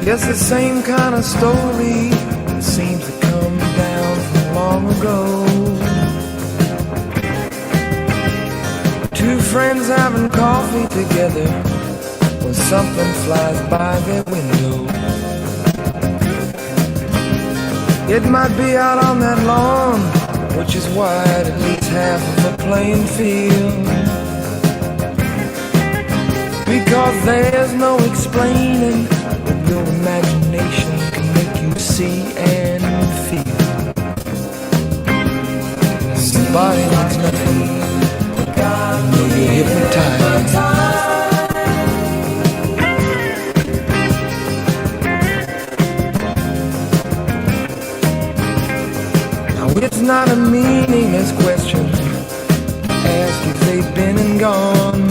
Guess the same kind of story seems to come down from long ago. Two friends having coffee together when something flies by their window. It might be out on that lawn, which is wide, at least half of a playing field. Because there's no explaining what your imagination can make you see and feel. Somebody needs nothing, you know you're hypnotized. Now it's not a meaningless question, ask if they've been and gone.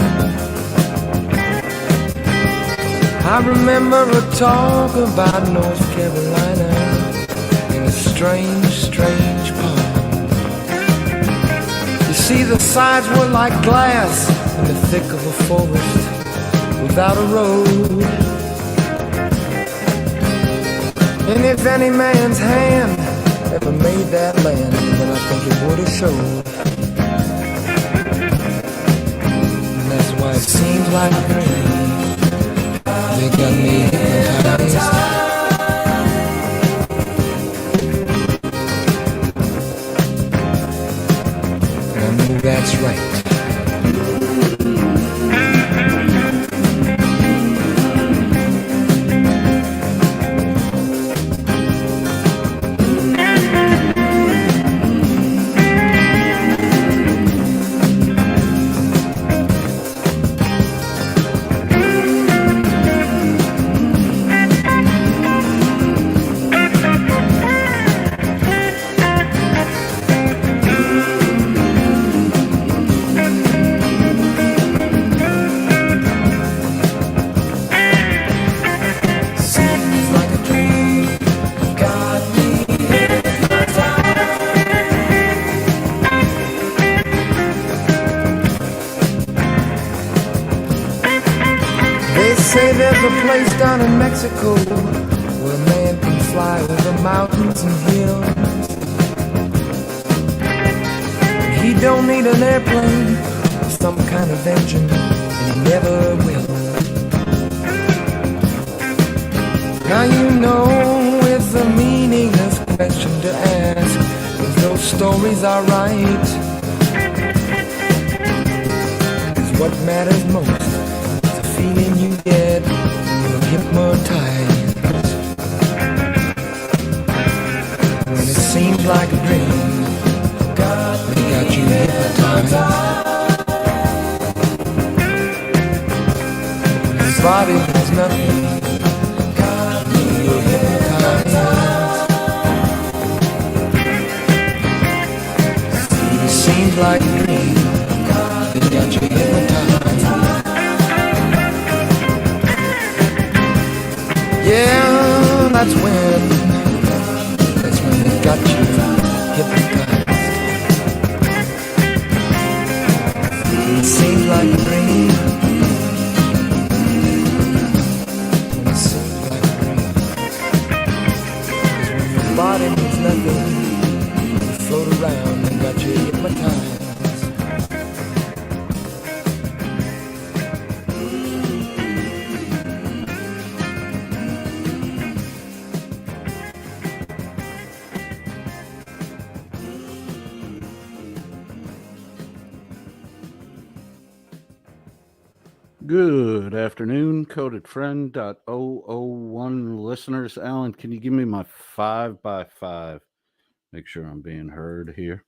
I remember a talk about North Carolina in a strange, strange pond. You see, the sides were like glass in the thick of a forest without a road. And if any man's hand ever made that land, then I think it would have showed. And that's why it seems like rain. They got me hypnotized. I know that's right. Down in Mexico, where a man can fly over mountains and hills. He don't need an airplane or some kind of engine, and he never will. Now you know it's a meaningless question to ask if those stories are right. 'Cause what matters most is the feeling you get hypnotized. When it seems like a dream, they got you hypnotized. When your body does nothing, you're hypnotized. When it seems like a dream, they got you hypnotized. Yeah, that's when they got you hypnotized. It seems like a dream. It seems like a dream. 'Cause when your body means nothing, you float around and got you hypnotized. Good afternoon, Coded Friend .001 listeners. Alan, can you give me my 5x5? Make sure I'm being heard here.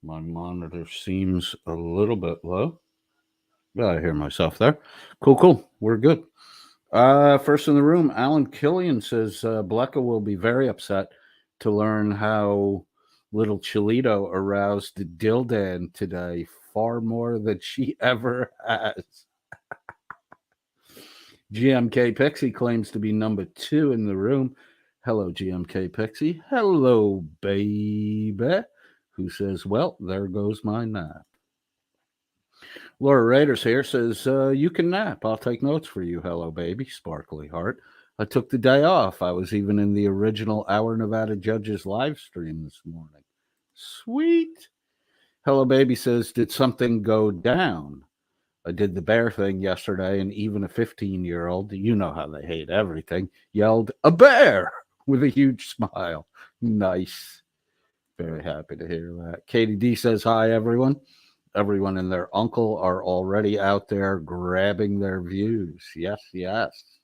My monitor seems a little bit low. I hear myself there. Cool. We're good. First in the room, Alan Killian says Blecka will be very upset to learn how little Chilito aroused Dil-Dan today, far more than she ever has. GMK Pixie claims to be number 2 in the room. Hello, GMK Pixie. Hello, baby. Who says, well, there goes my nap. Laura Raiders here says, you can nap. I'll take notes for you. Hello, baby. Sparkly heart. I took the day off. I was even in the original Our Nevada Judges live stream this morning. Sweet. Hello Baby says, did something go down? I did the bear thing yesterday, and even a 15-year-old, you know how they hate everything, yelled, a bear, with a huge smile. Nice. Very happy to hear that. Katie D says, hi, everyone. Everyone and their uncle are already out there grabbing their views. Yes, yes.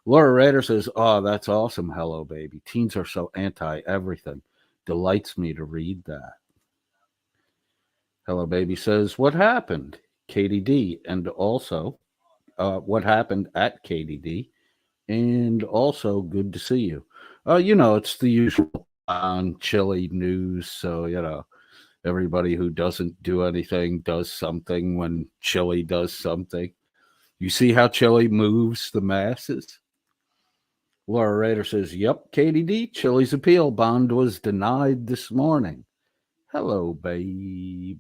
Laura Rader says, oh, that's awesome. Hello, baby. Teens are so anti everything. Delights me to read that. Hello, baby says, what happened? Katie D. And also, what happened at KDD, and also good to see you. It's the usual on Chile news. So, everybody who doesn't do anything does something when Chile does something. You see how Chile moves the masses? Laura Rader says, yep, KDD, Chile's appeal bond was denied this morning. Hello, baby.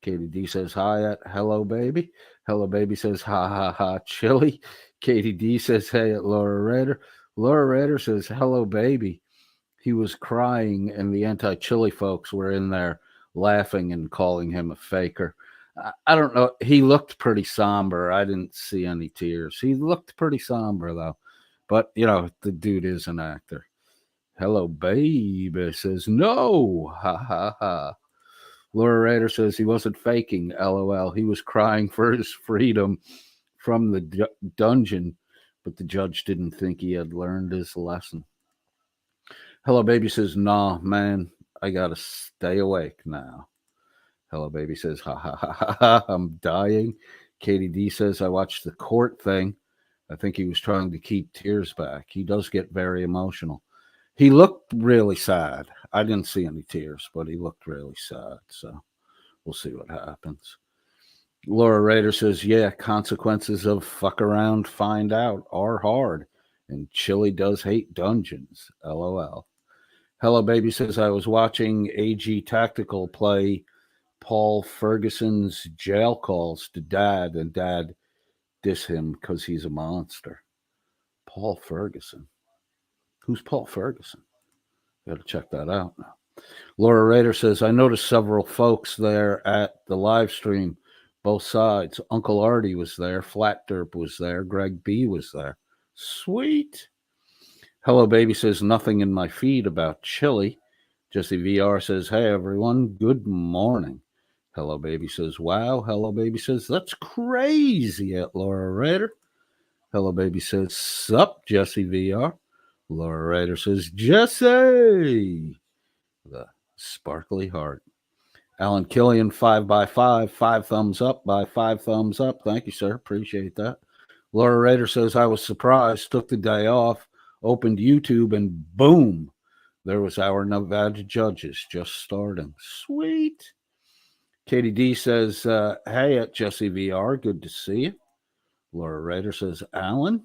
Katie D says, hi at hello, baby. Hello, baby says, ha, ha, ha, Chili. Katie D says, hey at Laura Rader. Laura Rader says, hello, baby. He was crying, and the anti-Chili folks were in there laughing and calling him a faker. I don't know. He looked pretty somber. I didn't see any tears. He looked pretty somber, though. But, the dude is an actor. Hello, baby says, no, ha, ha, ha. Laura Rader says he wasn't faking, LOL. He was crying for his freedom from the dungeon, but the judge didn't think he had learned his lesson. Hello, baby says, nah, man, I gotta stay awake now. Hello, baby says, ha, ha, ha, ha, ha, I'm dying. Katie D says, I watched the court thing. I think he was trying to keep tears back. He does get very emotional. He looked really sad. I didn't see any tears, but he looked really sad. So we'll see what happens. Laura Rader says, yeah, consequences of fuck around, find out are hard. And Chile does hate dungeons. LOL. Hello, baby says, I was watching AG Tactical play Paul Ferguson's jail calls to dad, and dad diss him because he's a monster. Paul Ferguson. Who's Paul Ferguson? Got to check that out now. Laura Rader says, I noticed several folks there at the live stream, both sides. Uncle Artie was there. Flat Derp was there. Greg B was there. Sweet. Hello, baby says, nothing in my feed about Chile. Jesse VR says, hey, everyone. Good morning. Hello, baby says, wow. Hello, baby says, that's crazy at Laura Rader. Hello, baby says, sup, Jesse VR. Laura Rader says, Jesse. The sparkly heart. Alan Killian, 5x5, 5 thumbs up by 5 thumbs up. Thank you, sir. Appreciate that. Laura Rader says, I was surprised, took the day off, opened YouTube, and boom, there was Our Nevada Judges just starting. Sweet. Katie D says, hey, at Jesse VR, good to see you. Laura Rader says, Alan.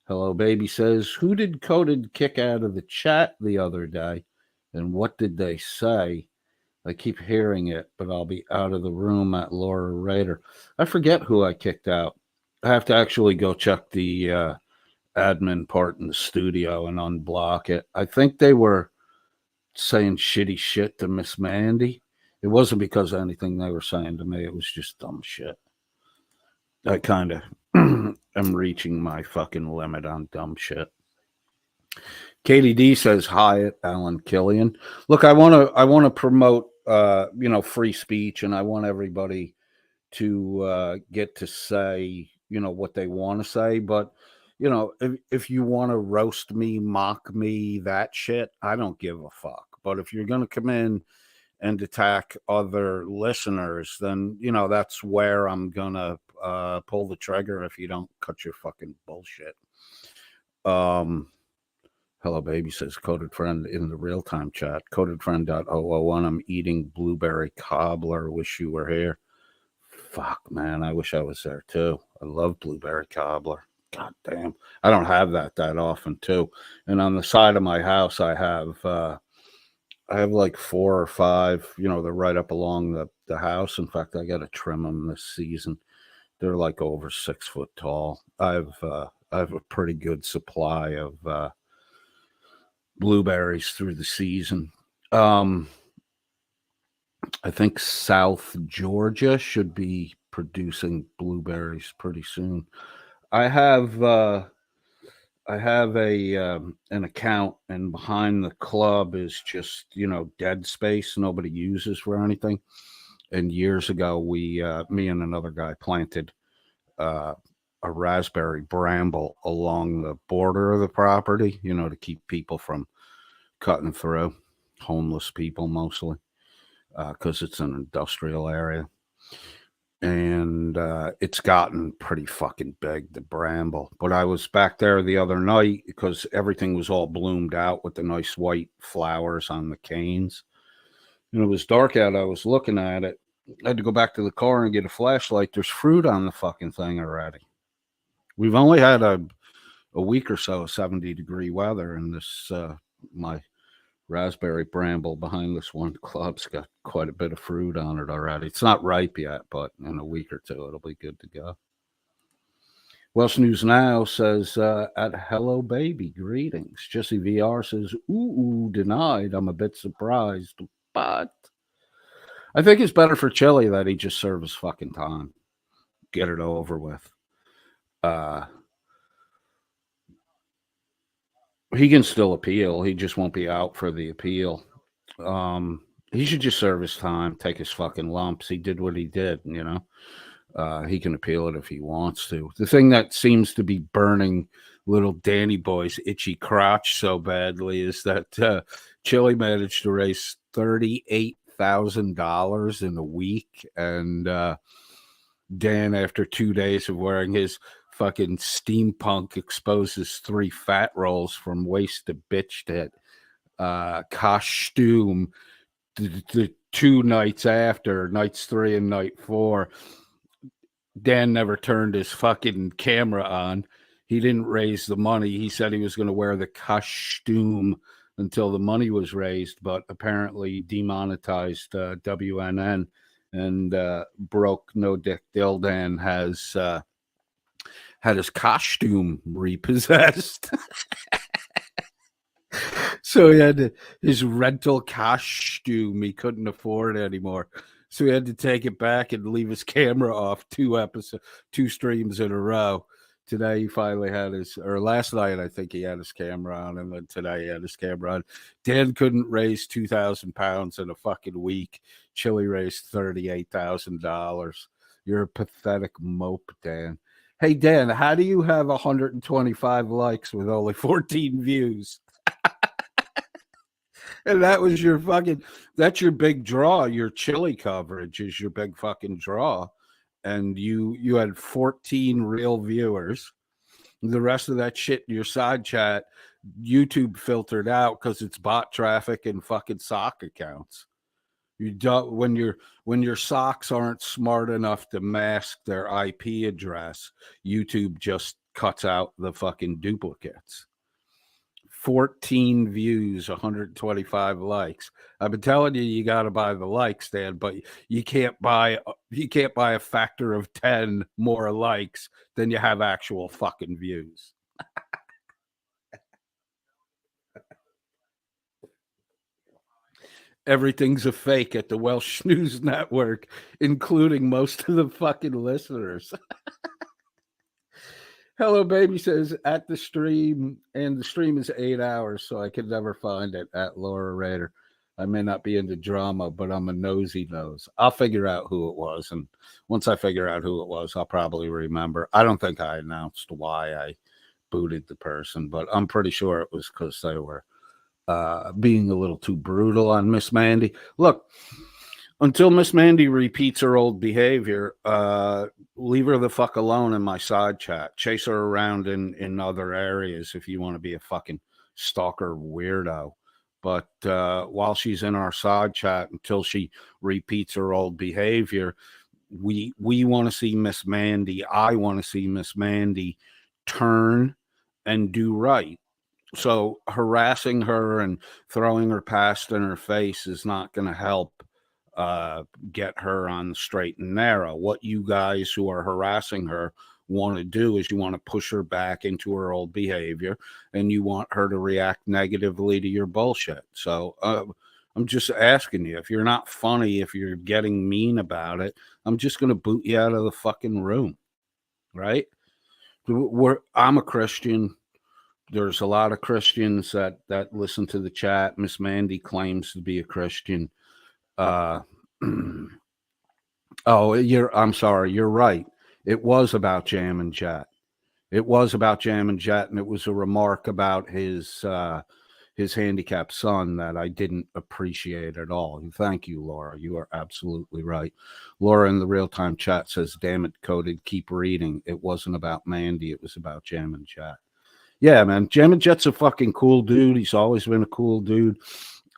Hello, baby says, who did Coded kick out of the chat the other day? And what did they say? I keep hearing it, but I'll be out of the room at Laura Rader. I forget who I kicked out. I have to actually go check the admin part in the studio and unblock it. I think they were saying shitty shit to Miss Mandy. It wasn't because of anything they were saying to me. It was just dumb shit. I kind of am reaching my fucking limit on dumb shit. Katie D says, hi at Alan Killian. Look, I want to promote, free speech, and I want everybody to get to say, what they want to say. But, if you want to roast me, mock me, that shit, I don't give a fuck. But if you're going to come in and attack other listeners, then, that's where I'm going to pull the trigger if you don't cut your fucking bullshit. Hello, baby, says Coded Friend in the real-time chat. CodedFriend.001, I'm eating blueberry cobbler. Wish you were here. Fuck, man, I wish I was there, too. I love blueberry cobbler. God damn. I don't have that often, too. And on the side of my house, I have like 4 or 5, they're right up along the house. In fact, I got to trim them this season. They're like over 6 foot tall. I've I have a pretty good supply of blueberries through the season. I think South Georgia should be producing blueberries pretty soon. I have a an account, and behind the club is just, you know, dead space nobody uses for anything. And years ago, we me and another guy planted a raspberry bramble along the border of the property, you know, to keep people from cutting through, homeless people mostly, because it's an industrial area. And it's gotten pretty fucking big, the bramble. But I was back there the other night because everything was all bloomed out with the nice white flowers on the canes. And it was dark out. I was looking at it. I had to go back to the car and get a flashlight. There's fruit on the fucking thing already. We've only had a week or so of 70-degree weather, and this my raspberry bramble behind this one club's got quite a bit of fruit on it already. It's not ripe yet, but in a week or two it'll be good to go. Welsh News Now says, at Hello Baby, greetings. Jesse VR says, ooh, denied. I'm a bit surprised, but I think it's better for Chile that he just serve his fucking time. Get it over with. He can still appeal. He just won't be out for the appeal. He should just serve his time, take his fucking lumps. He did what he did, you know. He can appeal it if he wants to. The thing that seems to be burning little Danny Boy's itchy crotch so badly is that Chile managed to raise $38,000 in a week. And Dan, after 2 days of wearing his fucking steampunk exposes 3 fat rolls from waist to bitch tit costume, the 2 nights after, nights 3 and night 4, Dan never turned his fucking camera on. He didn't raise the money. He said he was going to wear the costume until the money was raised, but apparently demonetized WNN, and broke No Dick Dil-Dan has had his costume repossessed. So he had his rental costume he couldn't afford anymore. So he had to take it back and leave his camera off 2 streams in a row. Today he finally had his, or last night I think he had his camera on, and then today he had his camera on. Dan couldn't raise 2,000 pounds in a fucking week. Chile raised $38,000. You're a pathetic mope, Dan. Hey, Dan, how do you have 125 likes with only 14 views? And that was your fucking, that's your big draw. Your Chile coverage is your big fucking draw. And you had 14 real viewers. The rest of that shit in your side chat, YouTube filtered out because it's bot traffic and fucking sock accounts. You don't, when your socks aren't smart enough to mask their IP address, YouTube just cuts out the fucking duplicates. 14 views, 125 likes. I've been telling you got to buy the likes, Dan, but you can't buy a factor of 10 more likes than you have actual fucking views. Everything's a fake at the Welsh Snooze Network, including most of the fucking listeners. Hello Baby says, at the stream, and the stream is 8 hours, so I could never find it, at Laura Raider. I may not be into drama, but I'm a nosy nose. I'll figure out who it was, and once I figure out who it was, I'll probably remember. I don't think I announced why I booted the person, but I'm pretty sure it was because they were being a little too brutal on Miss Mandy. Look, until Miss Mandy repeats her old behavior, leave her the fuck alone in my side chat. Chase her around in other areas if you want to be a fucking stalker weirdo. But while she's in our side chat, until she repeats her old behavior, we want to see Miss Mandy. I want to see Miss Mandy turn and do right. So harassing her and throwing her past in her face is not going to help get her on the straight and narrow. What you guys who are harassing her want to do is you want to push her back into her old behavior, and you want her to react negatively to your bullshit. So I'm just asking you, if you're not funny, if you're getting mean about it, I'm just going to boot you out of the fucking room, right? I'm a Christian. There's a lot of Christians that listen to the chat. Miss Mandy claims to be a Christian. I'm sorry. You're right. It was about Jam and Jet. It was about Jam and Jet, and it was a remark about his handicapped son that I didn't appreciate at all. Thank you, Laura. You are absolutely right. Laura in the real-time chat says, damn it, Coded, keep reading. It wasn't about Mandy. It was about Jam and Jet. Yeah, man. Jam and Jet's a fucking cool dude. He's always been a cool dude.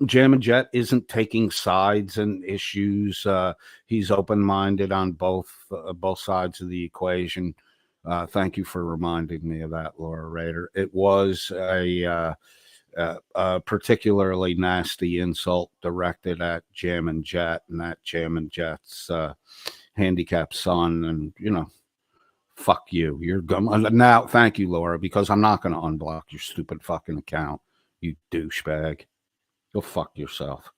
Jam and Jet isn't taking sides and issues. He's open-minded on both sides of the equation. Thank you for reminding me of that, Laura Rader. It was a particularly nasty insult directed at Jam and Jet and at Jam and Jet's handicapped son. And, you know, fuck you. You're now. Thank you, Laura, because I'm not going to unblock your stupid fucking account, you douchebag. Go fuck yourself.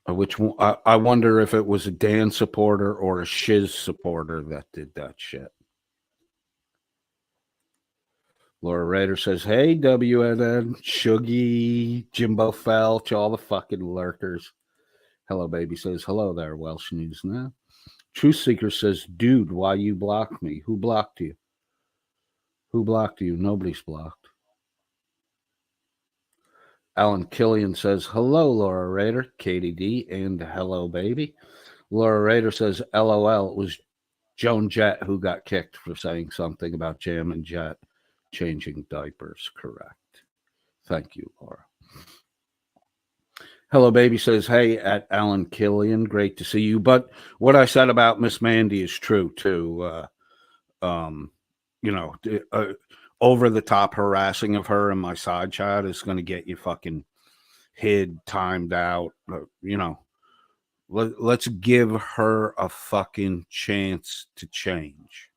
Which one? I wonder if it was a Dan supporter or a Shiz supporter that did that shit. Laura Rader says, hey, WNN, Shuggy, Jimbo Felch, all the fucking lurkers. Hello, baby says, hello there, Welsh News Now. Truth Seeker says, dude, why you blocked me? Who blocked you? Who blocked you? Nobody's blocked. Alan Killian says, hello, Laura Rader, Katie D, and hello, baby. Laura Rader says, LOL, it was Joan Jett who got kicked for saying something about Jam and Jet changing diapers. Correct. Thank you, Laura. Hello, baby says, hey, at Alan Killian, great to see you. But what I said about Miss Mandy is true, too. You know, over the top harassing of her in my side chat is going to get you fucking hid, timed out. You know, let's give her a fucking chance to change.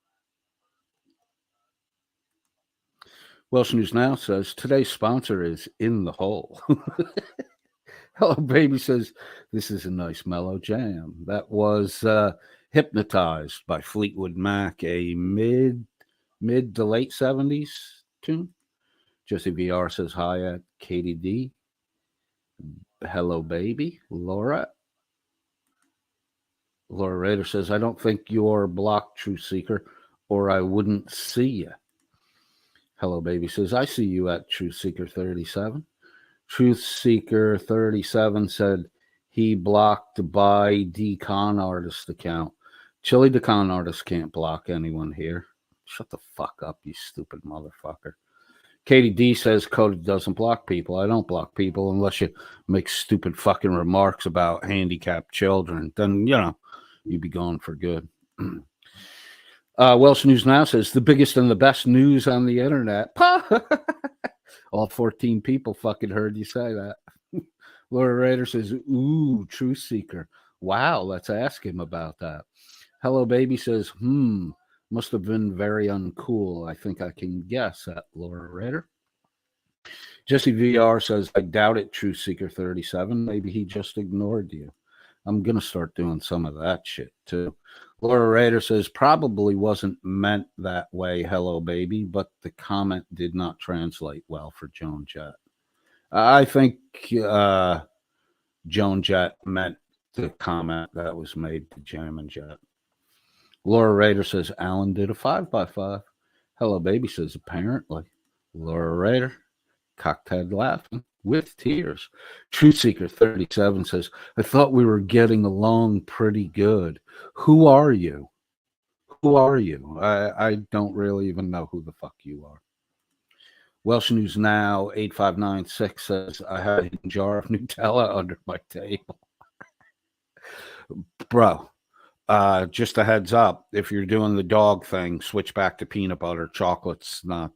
Welsh News Now says, today's sponsor is In the Hole. Hello, baby says, this is a nice mellow jam. That was Hypnotized by Fleetwood Mac, a mid to late 70s tune. Jesse VR says, hi at Katie D. Hello, baby. Laura Rader says, I don't think you're blocked, Truth Seeker, or I wouldn't see you. Hello, baby says, I see you at Truth Seeker 37. Truth Seeker 37 said he blocked by D-Con Artist account. Chile the Con Artist can't block anyone here. Shut the fuck up, you stupid motherfucker. Katie D says Cody doesn't block people. I don't block people unless you make stupid fucking remarks about handicapped children. Then, you know, you'd be gone for good. Welsh News Now says, the biggest and the best news on the internet. All 14 people fucking heard you say that. Laura Rader says, ooh, Truth Seeker. Wow, let's ask him about that. Hello, baby says, must have been very uncool. I think I can guess at Laura Rader. Jesse VR says, I doubt it, Truth Seeker 37. Maybe he just ignored you. I'm going to start doing some of that shit, too. Laura Rader says, probably wasn't meant that way, hello, baby, but the comment did not translate well for Joan Jett. I think Joan Jett meant the comment that was made to Jam and Jet. Laura Rader says, Alan did a 5x5. Hello, baby says, apparently. Laura Rader, cocked head laughing with tears. Truth Seeker 37 says, I thought we were getting along pretty good. Who are you? Who are you? I don't really even know who the fuck you are. Welsh News Now 8596 says, I had a hidden jar of Nutella under my table. Bro, just a heads up, if you're doing the dog thing, switch back to peanut butter. Chocolate's not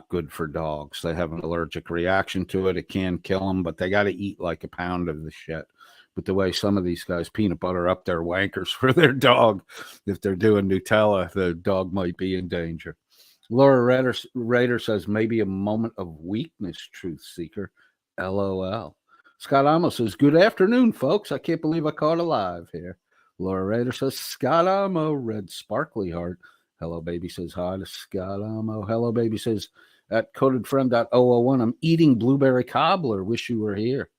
good for dogs. They have an allergic reaction to it. It can kill them, but they got to eat like a pound of the shit But the way some of these guys peanut butter up their wankers for their dog, if they're doing Nutella, the dog might be in danger. Laura Rader says, maybe a moment of weakness, truth seeker. LOL. Scott Amos says, good afternoon, folks. I can't believe I caught alive here. Laura Rader says, Scott Amo, red sparkly heart. Hello, baby says, hi to Scott Amo. Hello, baby says, at codedfriend.001, I'm eating blueberry cobbler. Wish you were here.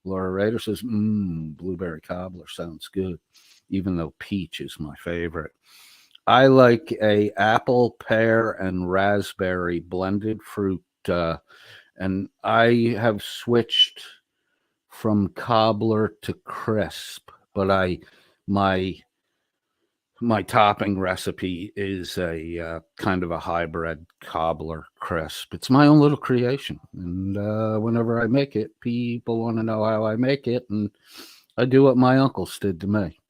Laura Rader says, blueberry cobbler sounds good, even though peach is my favorite. I like a apple, pear, and raspberry blended fruit, and I have switched from cobbler to crisp, but my topping recipe is a kind of a hybrid cobbler crisp. It's my own little creation, and whenever I make it, people want to know how I make it, and I do what my uncles did to me.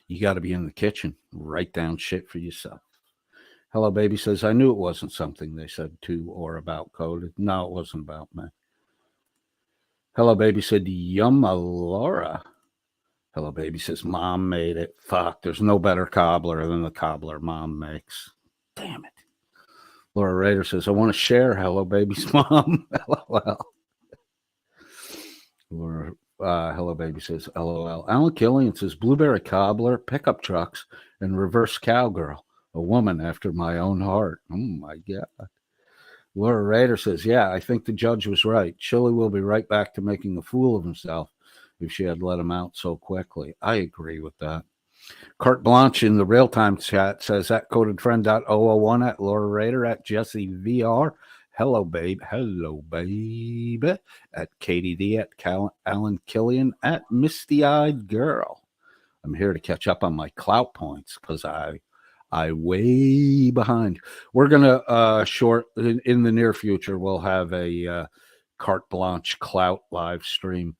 You got to be in the kitchen, write down shit for yourself. Hello, baby says, I knew it wasn't something they said to or about Coded. No, it wasn't about me. Hello, baby said, Yumma Laura. Hello, baby says, Mom made it. Fuck, there's no better cobbler than the cobbler Mom makes. Damn it. Laura Rader says, I want to share Hello, baby's mom. LOL. Laura, Hello, baby says, LOL. Alan Killian says, blueberry cobbler, pickup trucks, and reverse cowgirl. A woman after my own heart. Oh, my God. Laura Rader says, yeah, I think the judge was right. Chile will be right back to making a fool of himself if she had let him out so quickly. I agree with that. Carte Blanche in the real-time chat says, at codedfriend.001, at Laura Rader, at Jesse VR. Hello, babe. Hello, baby. At Katie D, at Alan Killian, at Misty-Eyed Girl. I'm here to catch up on my clout points because I way behind. We're gonna short in the near future. We'll have a Carte Blanche clout live stream.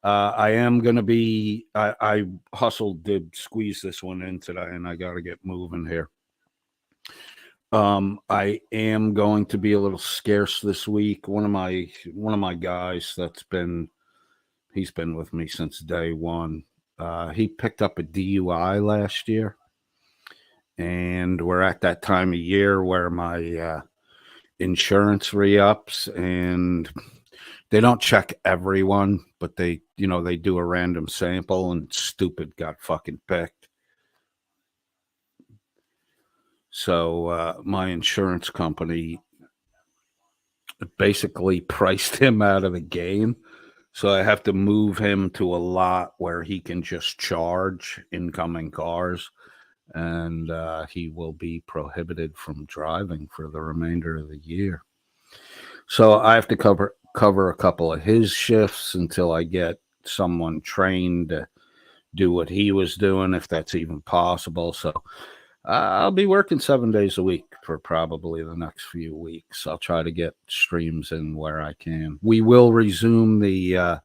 I am gonna be. I hustled to squeeze this one in today, and I got to get moving here. I am going to be a little scarce this week. One of my guys he's been with me since day one. He picked up a DUI last year. And we're at that time of year where my insurance re-ups, and they don't check everyone, but they do a random sample, and stupid got fucking picked. So my insurance company basically priced him out of the game. So I have to move him to a lot where he can just charge incoming cars. And he will be prohibited from driving for the remainder of the year. So I have to cover a couple of his shifts until I get someone trained to do what he was doing, if that's even possible. So I'll be working 7 days a week for probably the next few weeks. I'll try to get streams in where I can. We will resume the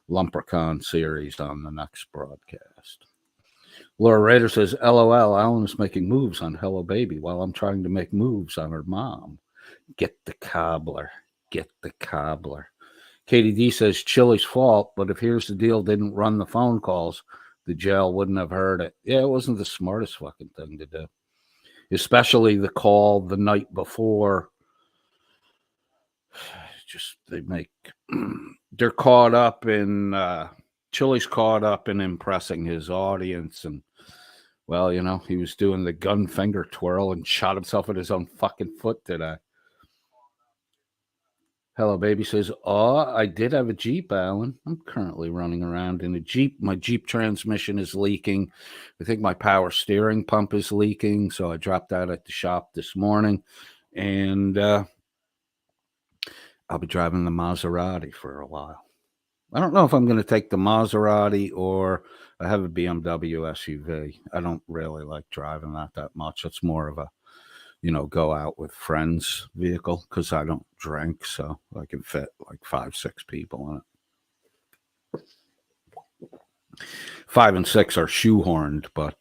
Lumpercon series on the next broadcast. Laura Rader says, LOL, Alan is making moves on Hello Baby while I'm trying to make moves on her mom. Get the cobbler. Get the cobbler. Katie D says, Chile's fault, but if Here's the Deal didn't run the phone calls, the jail wouldn't have heard it. Yeah, it wasn't the smartest fucking thing to do. Especially the call the night before. Just, they're caught up in... Chile's caught up in impressing his audience, and well, he was doing the gun finger twirl and shot himself in his own fucking foot today. Hello, baby says, I did have a Jeep, Alan. I'm currently running around in a Jeep. My Jeep transmission is leaking. I think my power steering pump is leaking, so I dropped that at the shop this morning, and I'll be driving the Maserati for a while. I don't know if I'm going to take the Maserati, or I have a BMW SUV. I don't really like driving that much. It's more of a, go out with friends vehicle because I don't drink, so I can fit like 5-6 people in it. 5 and 6 are shoehorned, but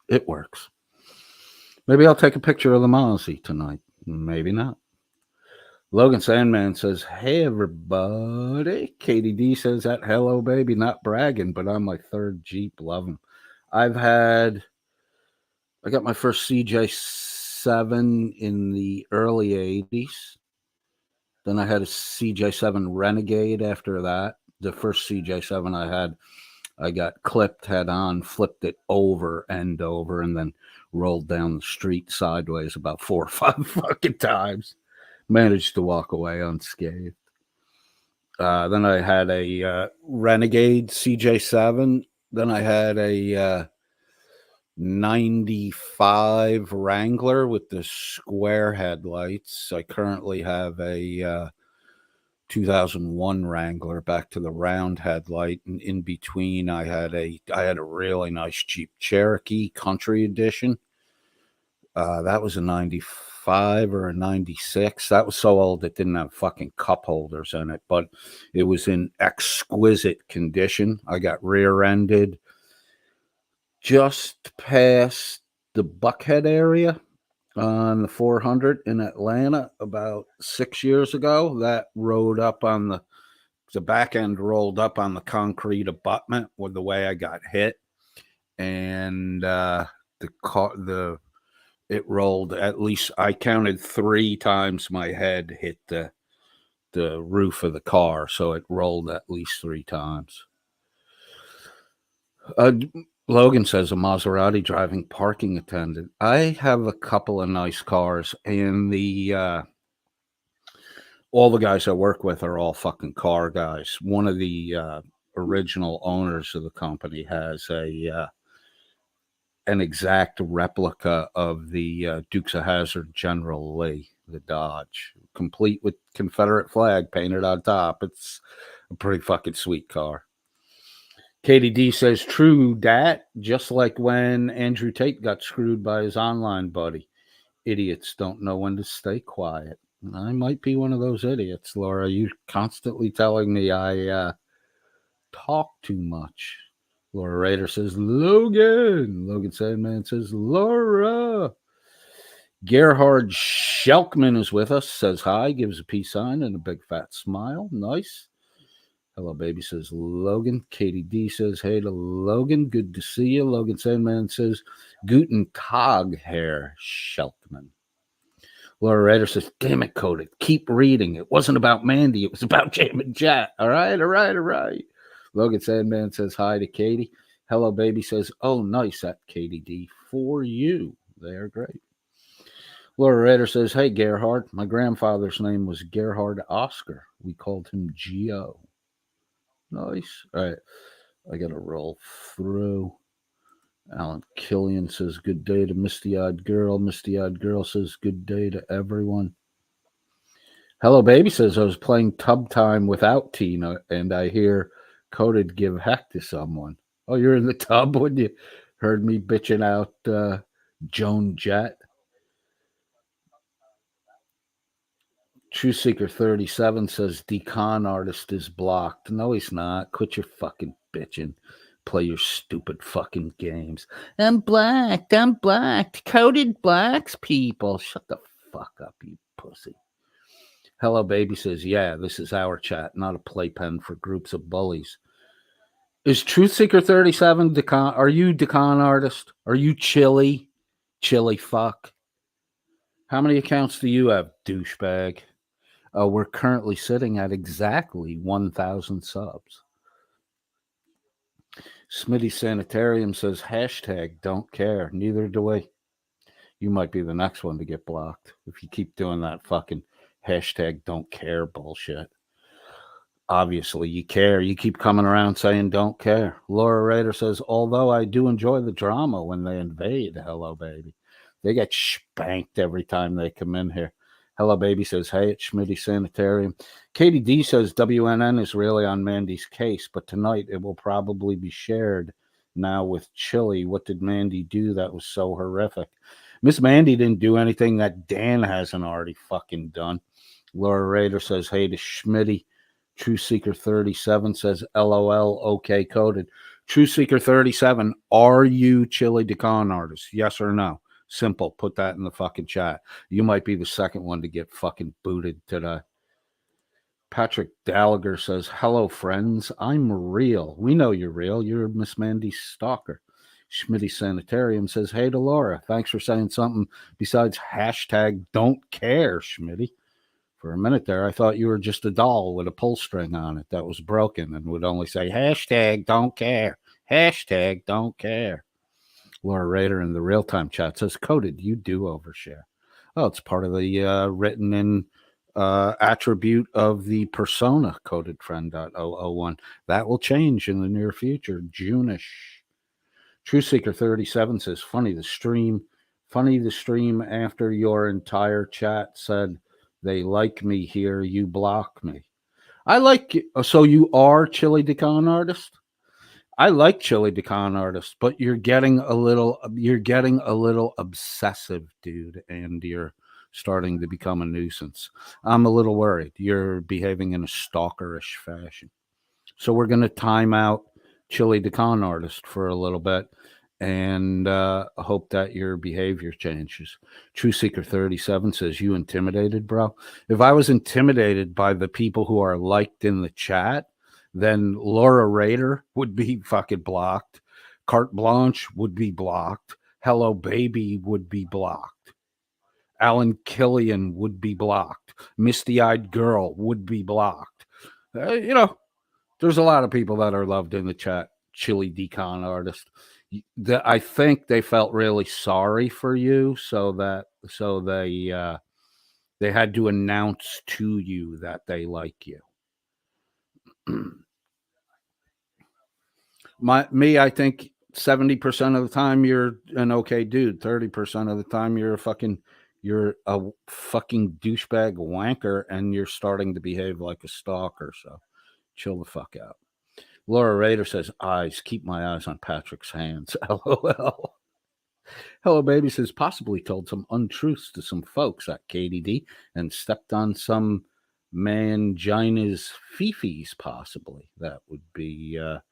it works. Maybe I'll take a picture of the Mozzie tonight. Maybe not. Logan Sandman says, hey, everybody. Katie D says that hello, baby. Not bragging, but on my third Jeep. Love him. I got my first CJ7 in the early 80s. Then I had a CJ7 Renegade after that. The first CJ7 I got clipped head on, flipped it end over, and then rolled down the street sideways about 4 or 5 fucking times. Managed to walk away unscathed. Then I had a Renegade CJ7. Then I had a 95 Wrangler with the square headlights. I currently have a 2001 Wrangler back to the round headlight, and in between I had a really nice Jeep Cherokee Country Edition. That was a 95 or a 96. That was so old it didn't have fucking cup holders in it, but it was in exquisite condition. I got rear-ended just past the Buckhead area on the 400 in Atlanta about 6 years ago. That rode up on the back end rolled up on the concrete abutment with the way I got hit, and it rolled, at least I counted 3 times my head hit the roof of the car, so it rolled at least 3 times. Logan says a Maserati driving parking attendant. I have a couple of nice cars, and all the guys I work with are all fucking car guys. One of the original owners of the company has an exact replica of the Dukes of Hazzard General Lee, the Dodge, complete with Confederate flag painted on top. It's a pretty fucking sweet car. Katie D says, true dat, just like when Andrew Tate got screwed by his online buddy. Idiots don't know when to stay quiet. I might be one of those idiots, Laura. You're constantly telling me I talk too much. Laura Rader says, Logan. Logan Sandman says, Laura. Gerhard Schelkman is with us, says hi, gives a peace sign and a big fat smile. Nice. Hello, baby, says Logan. Katie D says, hey to Logan. Good to see you. Logan Sandman says, Guten Tag, Herr Schelkman. Laura Rader says, damn it, Coded. Keep reading. It wasn't about Mandy. It was about Jam and Jet. All right. Logan Sandman says hi to Katie. Hello, baby says, oh, nice, at Katie D. For you. They are great. Laura Rader says, hey, Gerhard. My grandfather's name was Gerhard Oscar. We called him Gio. Nice. All right. I got to roll through. Alan Killian says, good day to Misty-Eyed Girl. Misty-Eyed Girl says, good day to everyone. Hello, baby says, I was playing Tub Time without Tina, and I hear Coded give heck to someone. Oh, you're in the tub when you heard me bitching out Joan Jett? True Seeker 37 says, Decon artist is blocked. No, he's not. Quit your fucking bitching. Play your stupid fucking games. I'm blacked. Coded blacks people. Shut the fuck up, you pussy. Hello, baby says, yeah, this is our chat, not a playpen for groups of bullies. Is Truth Seeker 37 Decon? Are you Decon artist? Are you Chili fuck? How many accounts do you have, douchebag? We're currently sitting at exactly 1,000 subs. Smitty Sanitarium says, hashtag don't care. Neither do we. You might be the next one to get blocked if you keep doing that fucking hashtag don't care bullshit. Obviously, you care. You keep coming around saying don't care. Laura Rader says, although I do enjoy the drama when they invade. Hello, baby. They get spanked every time they come in here. Hello, baby says, hey, it's Schmitty Sanitarium. Katie D says, WNN is really on Mandy's case, but tonight it will probably be shared now with Chili. What did Mandy do that was so horrific? Miss Mandy didn't do anything that Dan hasn't already fucking done. Laura Rader says, hey to Schmitty. True Seeker 37 says, LOL, okay, Coded. True Seeker 37, are you Chili Decon artist? Yes or no? Simple. Put that in the fucking chat. You might be the second one to get fucking booted today. Patrick Gallagher says, hello, friends. I'm real. We know you're real. You're Miss Mandy's stalker. Schmitty Sanitarium says, hey to Laura. Thanks for saying something besides hashtag don't care, Schmitty. For a minute there, I thought you were just a doll with a pull string on it that was broken and would only say hashtag don't care. Hashtag don't care. Laura Rader in the real-time chat says, Coded, you do overshare. Oh, it's part of the written in attribute of the persona, codedfriend.001. That will change in the near future, June-ish. TrueSeeker37 says, funny the stream after your entire chat said they like me here, you block me. I like you. So you are Chili Decon artist? I like Chili Decon artist, but you're getting a little obsessive, dude, and you're starting to become a nuisance. I'm a little worried. You're behaving in a stalkerish fashion. So we're going to time out Chili Decon artist for a little bit and hope that your behavior changes. TrueSeeker37 says, you intimidated, bro? If I was intimidated by the people who are liked in the chat, then Laura Rader would be fucking blocked. Carte Blanche would be blocked. Hello Baby would be blocked. Alan Killian would be blocked. Misty Eyed Girl would be blocked. There's a lot of people that are loved in the chat. Chili Decon artist. I think they felt really sorry for you, so they had to announce to you that they like you. I think 70% of the time you're an okay dude. 30% of the time you're a fucking douchebag wanker, and you're starting to behave like a stalker. So chill the fuck out. Laura Rader says, eyes. Keep my eyes on Patrick's hands. LOL. Hello Baby says, possibly told some untruths to some folks at KDD and stepped on some mangina's fifis, possibly. That would be a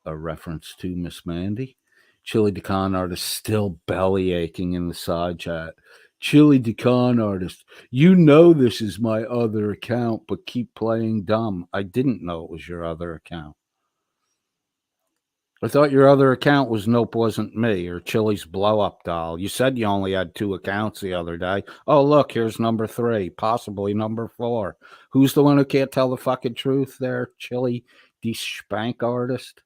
reference to Miss Mandy. Chili Decon artist still belly aching in the side chat. Chili Decon artist, you know this is my other account, but keep playing dumb. I didn't know it was your other account. I thought your other account was Nope Wasn't Me or Chili's Blow Up Doll. You said you only had 2 accounts the other day. Oh, look, here's number 3, possibly number 4. Who's the one who can't tell the fucking truth there? Chili D Spank artist?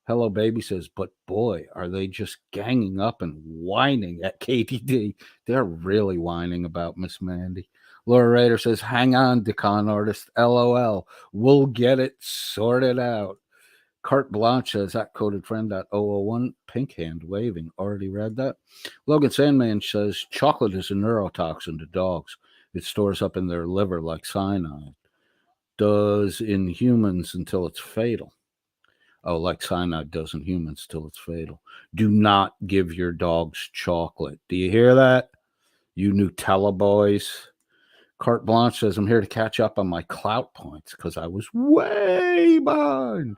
Hello Baby says, but boy, are they just ganging up and whining at KDD. They're really whining about Miss Mandy. Laura Rader says, hang on, Decon artist. LOL. We'll get it sorted out. Carte Blanche says, at codedfriend.001, pink hand waving. Already read that. Logan Sandman says, chocolate is a neurotoxin to dogs. It stores up in their liver like cyanide. Does in humans until it's fatal. Oh, like cyanide does in humans till it's fatal. Do not give your dogs chocolate. Do you hear that? You Nutella boys. Carte Blanche says, I'm here to catch up on my clout points because I was way behind.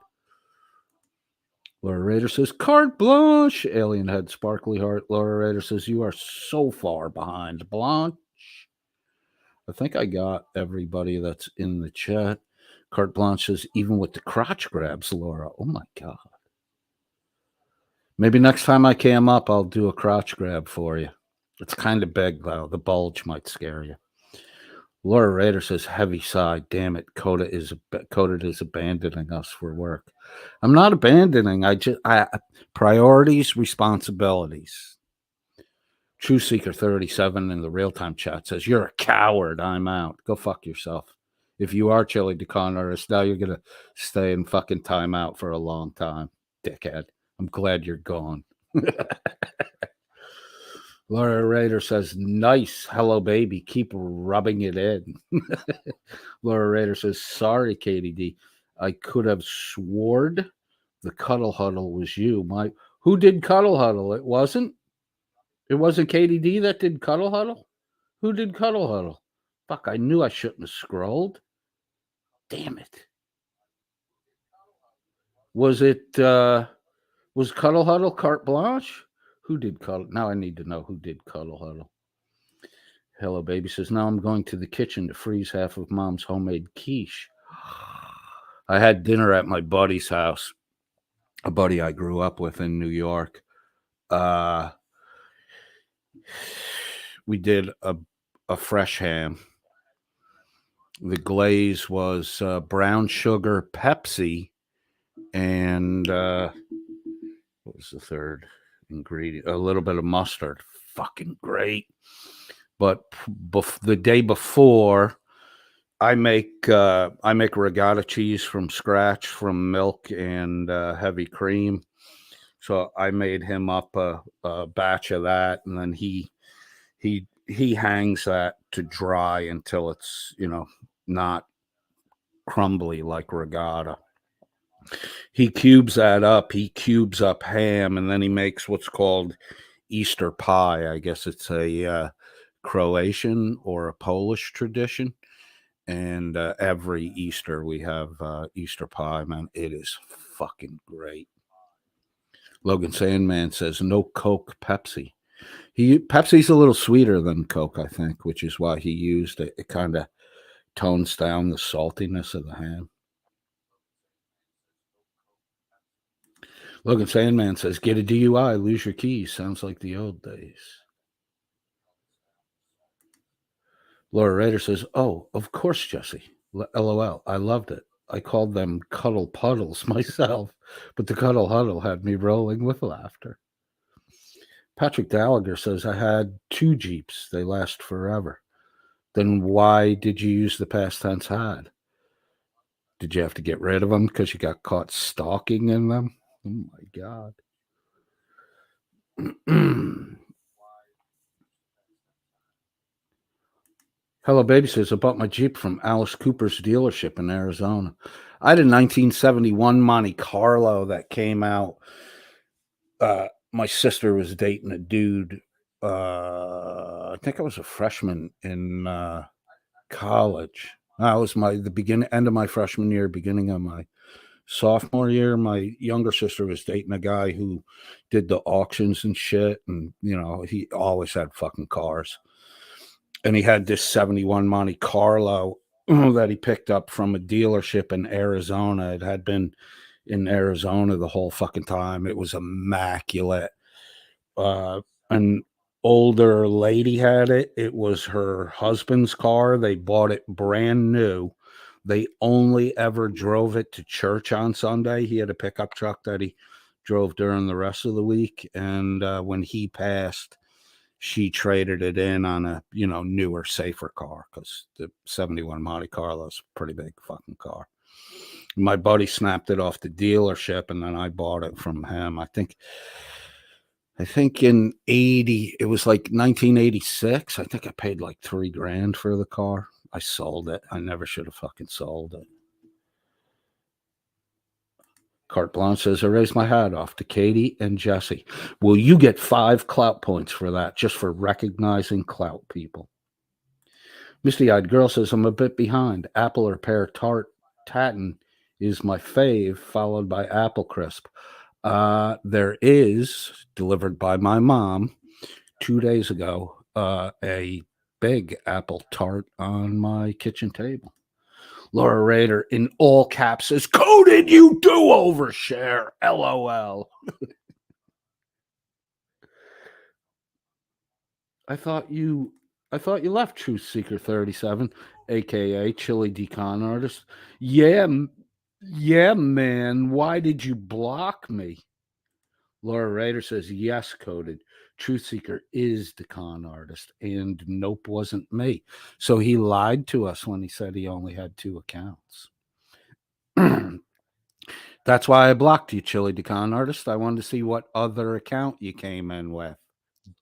Laura Rader says, Carte Blanche. Alien Head Sparkly Heart. Laura Rader says, you are so far behind, Blanche. I think I got everybody that's in the chat. Carte Blanche says, even with the crotch grabs, Laura. Oh, my God. Maybe next time I cam up, I'll do a crotch grab for you. It's kind of big, though. The bulge might scare you. Laura Rader says, heavy sigh. Damn it. Coded is abandoning us for work. I'm not abandoning. I priorities, responsibilities. TrueSeeker37 in the real-time chat says, you're a coward. I'm out. Go fuck yourself. If you are Chili Decon artist, now you're going to stay in fucking timeout for a long time, dickhead. I'm glad you're gone. Laura Rader says, nice. Hello, baby. Keep rubbing it in. Laura Rader says, sorry, KDD. I could have sworn the Cuddle Huddle was you. Who did Cuddle Huddle? It wasn't KDD that did Cuddle Huddle? Who did Cuddle Huddle? Fuck, I knew I shouldn't have scrolled. Damn it. Was Cuddle Huddle Carte Blanche? Who did cuddle? Now I need to know who did cuddle huddle. Hello, baby says, now I'm going to the kitchen to freeze half of mom's homemade quiche. I had dinner at my buddy's house, a buddy I grew up with in New York. We did a fresh ham. The glaze was brown sugar, Pepsi, and what was the third ingredient? A little bit of mustard. Fucking great. But the day before, I make regatta cheese from scratch from milk and heavy cream. So I made him up a batch of that, and then he hangs that to dry until it's, not crumbly like regatta. He cubes that up. He cubes up ham, and then he makes what's called Easter pie. I guess it's a Croatian or a Polish tradition. And every Easter we have Easter pie, man. It is fucking great. Logan Sandman says, no Coke, Pepsi. Pepsi's a little sweeter than Coke, I think, which is why he used it. It kind of tones down the saltiness of the ham. Logan Sandman says, get a DUI, lose your keys. Sounds like the old days. Laura Rader says, oh, of course, Jesse. LOL. I loved it. I called them cuddle puddles myself, but the cuddle huddle had me rolling with laughter. Patrick Gallagher says, I had 2 Jeeps. They last forever. Then why did you use the past tense had? Did you have to get rid of them because you got caught stalking in them? Oh, my God. Hello, baby says, I bought my Jeep from Alice Cooper's dealership in Arizona. I had a 1971 Monte Carlo that came out. My sister was dating a dude. I think I was a freshman in college. That was the end of my freshman year, beginning of my sophomore year. My younger sister was dating a guy who did the auctions and shit, and he always had fucking cars. And he had this 71 Monte Carlo that he picked up from a dealership in Arizona. It had been in Arizona the whole fucking time. It was immaculate. An older lady had it. It was her husband's car. They bought it brand new. They only ever drove it to church on Sunday. He had a pickup truck that he drove during the rest of the week. And when he passed, she traded it in on a, newer, safer car, because the 71 Monte Carlo is a pretty big fucking car. My buddy snapped it off the dealership, and then I bought it from him. I think in 80, it was like 1986. I think I paid like $3,000 for the car. I sold it. I never should have fucking sold it. Carte Blanche says, I raise my hat off to Katie and Jesse. Will you get 5 clout points for that, just for recognizing clout people? Misty-eyed girl says, I'm a bit behind. Apple or pear tart tatin is my fave, followed by apple crisp. There is, delivered by my mom 2 days ago, a big apple tart on my kitchen table. Laura Rader in all caps says, Coded, you do overshare. LOL. I thought you left Truth Seeker 37, aka Chile Decon Artist. Yeah, man. Why did you block me? Laura Rader says, yes, Coded. Truth Seeker is the con artist, and nope, wasn't me. So he lied to us when he said he only had 2 accounts. That's why I blocked you, Chili the con artist. I wanted to see what other account you came in with.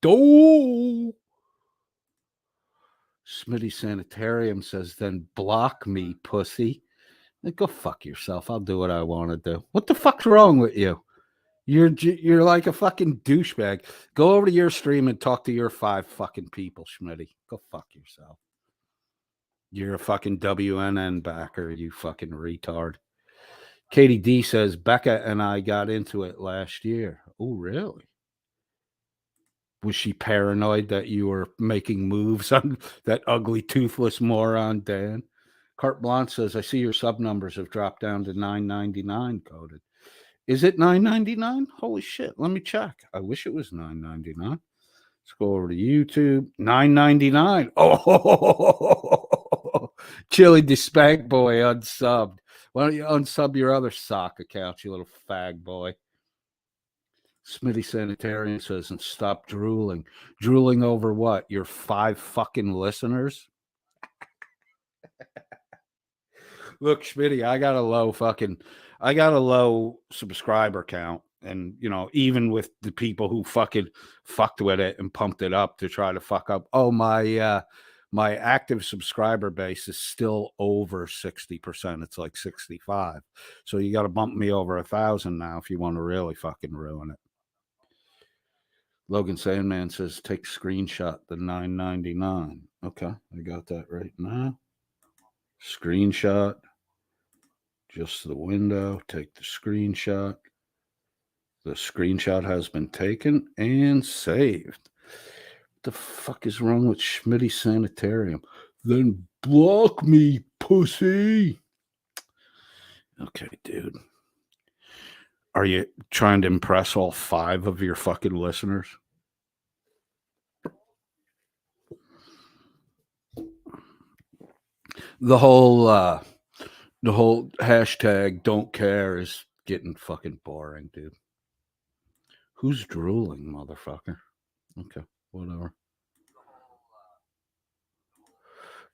Do Smitty Sanitarium says, then block me, pussy. Go fuck yourself. I'll do what I want to do. What the fuck's wrong with you? You're like a fucking douchebag. Go over to your stream and talk to your 5 fucking people, Schmitty. Go fuck yourself. You're a fucking WNN backer, you fucking retard. Katie D says, Becca and I got into it last year. Oh, really? Was she paranoid that you were making moves on that ugly, toothless moron, Dan? Carte Blanche says, I see your sub numbers have dropped down to $9.99 coded. Is it $9.99? Holy shit. Let me check. I wish it was $9.99. Let's go over to YouTube. $9.99. Oh, Chili the Spank Boy unsubbed. Why don't you unsub your other sock account, you little fag boy? Smitty Sanitarian says, and stop drooling. Drooling over what? Your 5 fucking listeners? Look, Smitty, I got a low subscriber count. And, even with the people who fucking fucked with it and pumped it up to try to fuck up. Oh, my active subscriber base is still over 60%. It's like 65. So you got to bump me over 1,000 now if you want to really fucking ruin it. Logan Sandman says, take screenshot the $9.99. Okay, I got that right now. Screenshot. Just the window. Take the screenshot. The screenshot has been taken and saved. What the fuck is wrong with Schmitty Sanitarium? Then block me, pussy. Okay, dude. Are you trying to impress all 5 of your fucking listeners? The whole hashtag don't care is getting fucking boring, dude. Who's drooling, motherfucker? Okay, whatever.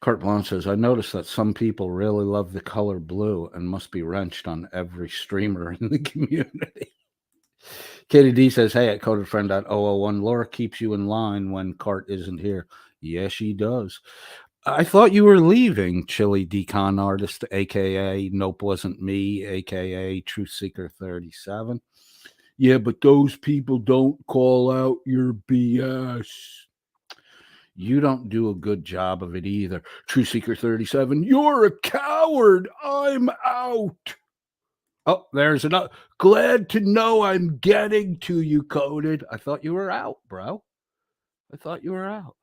Carte Blanche says, I noticed that some people really love the color blue and must be wrenched on every streamer in the community. Katie D says, hey, at codedfriend.001, Laura keeps you in line when Cart isn't here. Yes, she does. I thought you were leaving, Chili Decon Artist, a.k.a. Nope Wasn't Me, a.k.a. Truth Seeker 37. Yeah, but those people don't call out your BS. You don't do a good job of it either. True Seeker 37, you're a coward. I'm out. Oh, there's another. Glad to know I'm getting to you, Coded. I thought you were out, bro. I thought you were out.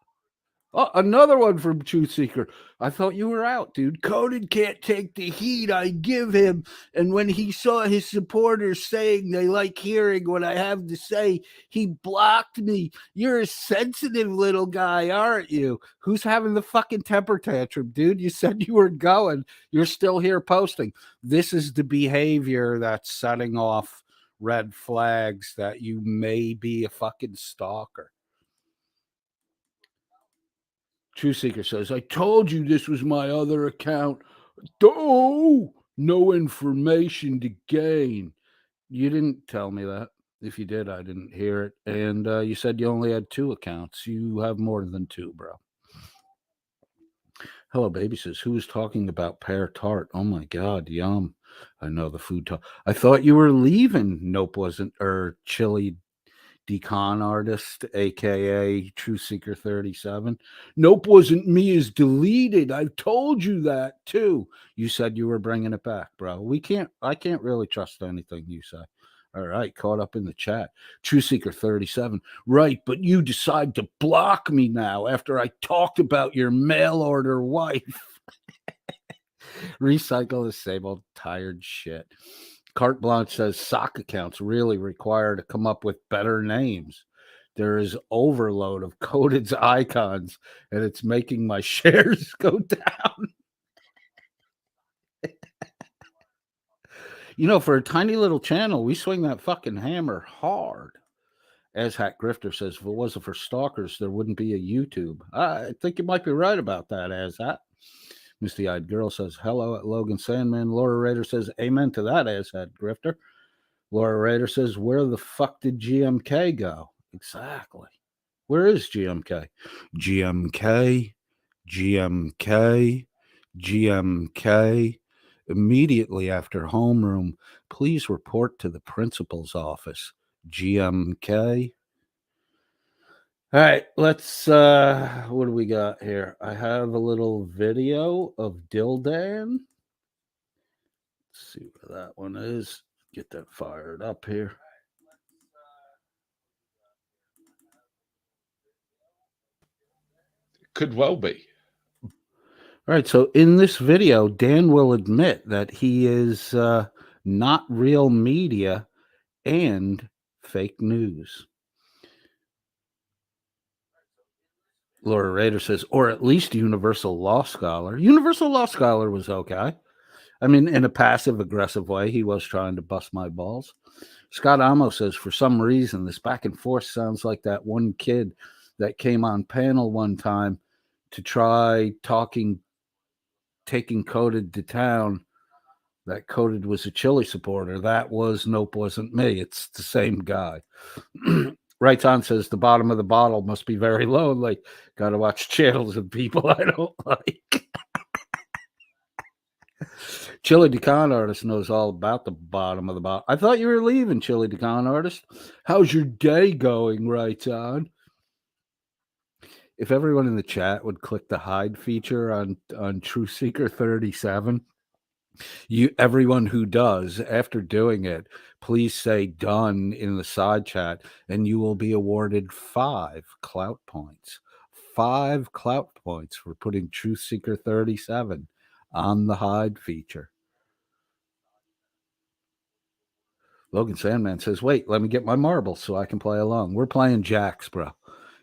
Oh, another one from Truth Seeker. I thought you were out, dude. Conan can't take the heat I give him. And when he saw his supporters saying they like hearing what I have to say, he blocked me. You're a sensitive little guy, aren't you? Who's having the fucking temper tantrum, dude? You said you were going. You're still here posting. This is the behavior that's setting off red flags that you may be a fucking stalker. True Seeker says, I told you this was my other account. Oh, no information to gain. You didn't tell me that. If you did, I didn't hear it. And you said you only had 2 accounts. You have more than 2, bro. Hello, Baby says, who is talking about pear tart? Oh, my God, yum. I know the food talk. I thought you were leaving. Nope, wasn't. Or Chili Decon Artist, aka True Seeker 37. Nope, wasn't me is deleted. I've told you that too. You said you were bringing it back, bro. I can't really trust anything you say. All right, caught up in the chat. True Seeker 37. Right, but you decide to block me now after I talked about your mail order wife. Recycle the same old tired shit. Carte Blanche says sock accounts really require to come up with better names. There is overload of coded icons, and it's making my shares go down. For a tiny little channel, we swing that fucking hammer hard. As Hat Grifter says, if it wasn't for stalkers, there wouldn't be a YouTube. I think you might be right about that, As Hat. Misty Eyed Girl says, hello at Logan Sandman. Laura Raider says, amen to that, As Hat Grifter. Laura Raider says, where the fuck did GMK go? Exactly. Where is GMK? GMK, GMK, GMK. Immediately after homeroom, please report to the principal's office. GMK. All right, let's, what do we got here? I have a little video of Dil-Dan. Let's see where that one is. Get that fired up here. Could well be. All right. So in this video, Dan will admit that he is not real media and fake news. Laura Rader says, or at least Universal Law Scholar. Universal Law Scholar was okay. I mean, in a passive aggressive way, he was trying to bust my balls. Scott Amo says, for some reason, this back and forth sounds like that one kid that came on panel one time to try taking Coded to town. That Coded was a Chile supporter. That was Nope, wasn't me. It's the same guy. Right on says the bottom of the bottle must be very lonely. Got to watch channels of people I don't like. Chile the Con Artist knows all about the bottom of the bottle. I thought you were leaving, Chile the Con Artist. How's your day going, right on? If everyone in the chat would click the hide feature on True Seeker 37, everyone who does, after doing it, please say done in the side chat, and you will be awarded 5 clout points. 5 clout points for putting True Seeker 37 on the hide feature. Logan Sandman says, wait, let me get my marbles so I can play along. We're playing jacks, bro.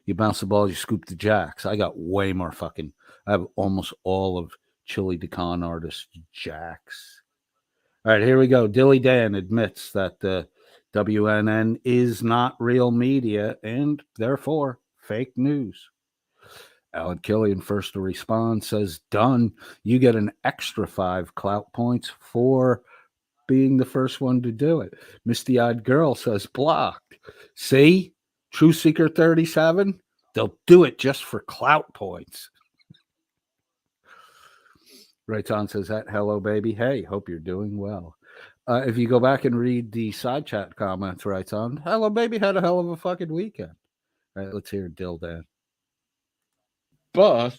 You bounce the ball, you scoop the jacks. I got way more I have almost all of Chile the Con Artist jacks. All right, here we go. Dil-Dan admits that the WNN is not real media and therefore fake news. Alan Killian, first to respond, says, done. You get an extra 5 clout points for being the first one to do it. Misty Eyed Girl says, blocked. See? True Seeker 37? They'll do it just for clout points. Rayton says that, hello, baby. Hey, hope you're doing well. If you go back and read the side chat comments, Rayton, hello, baby, had a hell of a fucking weekend. All right, let's hear Dil-Dan. But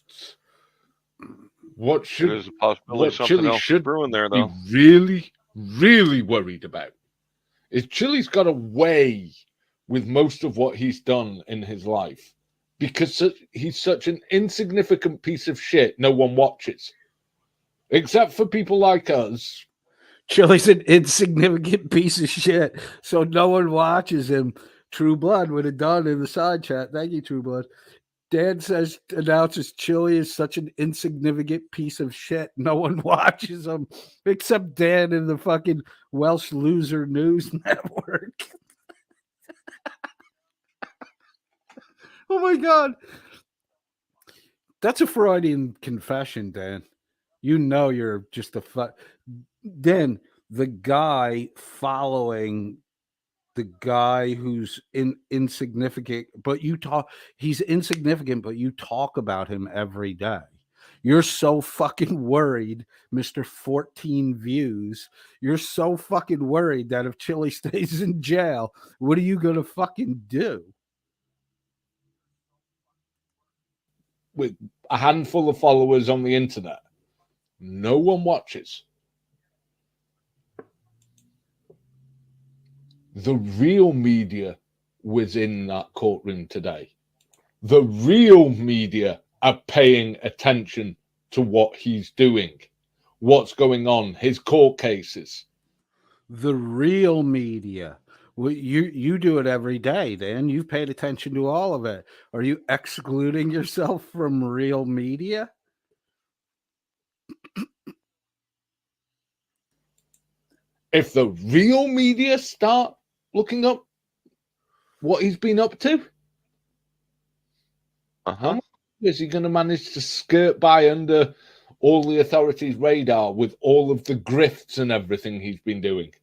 what There's a possibility something Chile else should brewing there, be though. really, really worried about is Chile's got away with most of what he's done in his life because he's such an insignificant piece of shit no one watches. Except for people like us. Chile's an insignificant piece of shit, so no one watches him. True Blood would have done in the side chat. Thank you, True Blood. Dan announces Chile is such an insignificant piece of shit. No one watches him except Dan in the fucking Welsh loser news network. Oh my God. That's a Freudian confession, Dan. You know you're just Dan, the guy following the guy who's insignificant, but he's insignificant, but you talk about him every day. You're so fucking worried, Mr. 14 views. You're so fucking worried that if Chile stays in jail, what are you going to fucking do? With a handful of followers on the internet, no one watches. The real media was in that courtroom today. The real media are paying attention to what he's doing, what's going on, his court cases. The real media. You do it every day, Dan. You've paid attention to all of it. Are you excluding yourself from real media? If the real media start looking up what he's been up to, how is he going to manage to skirt by under all the authorities' radar with all of the grifts and everything he's been doing?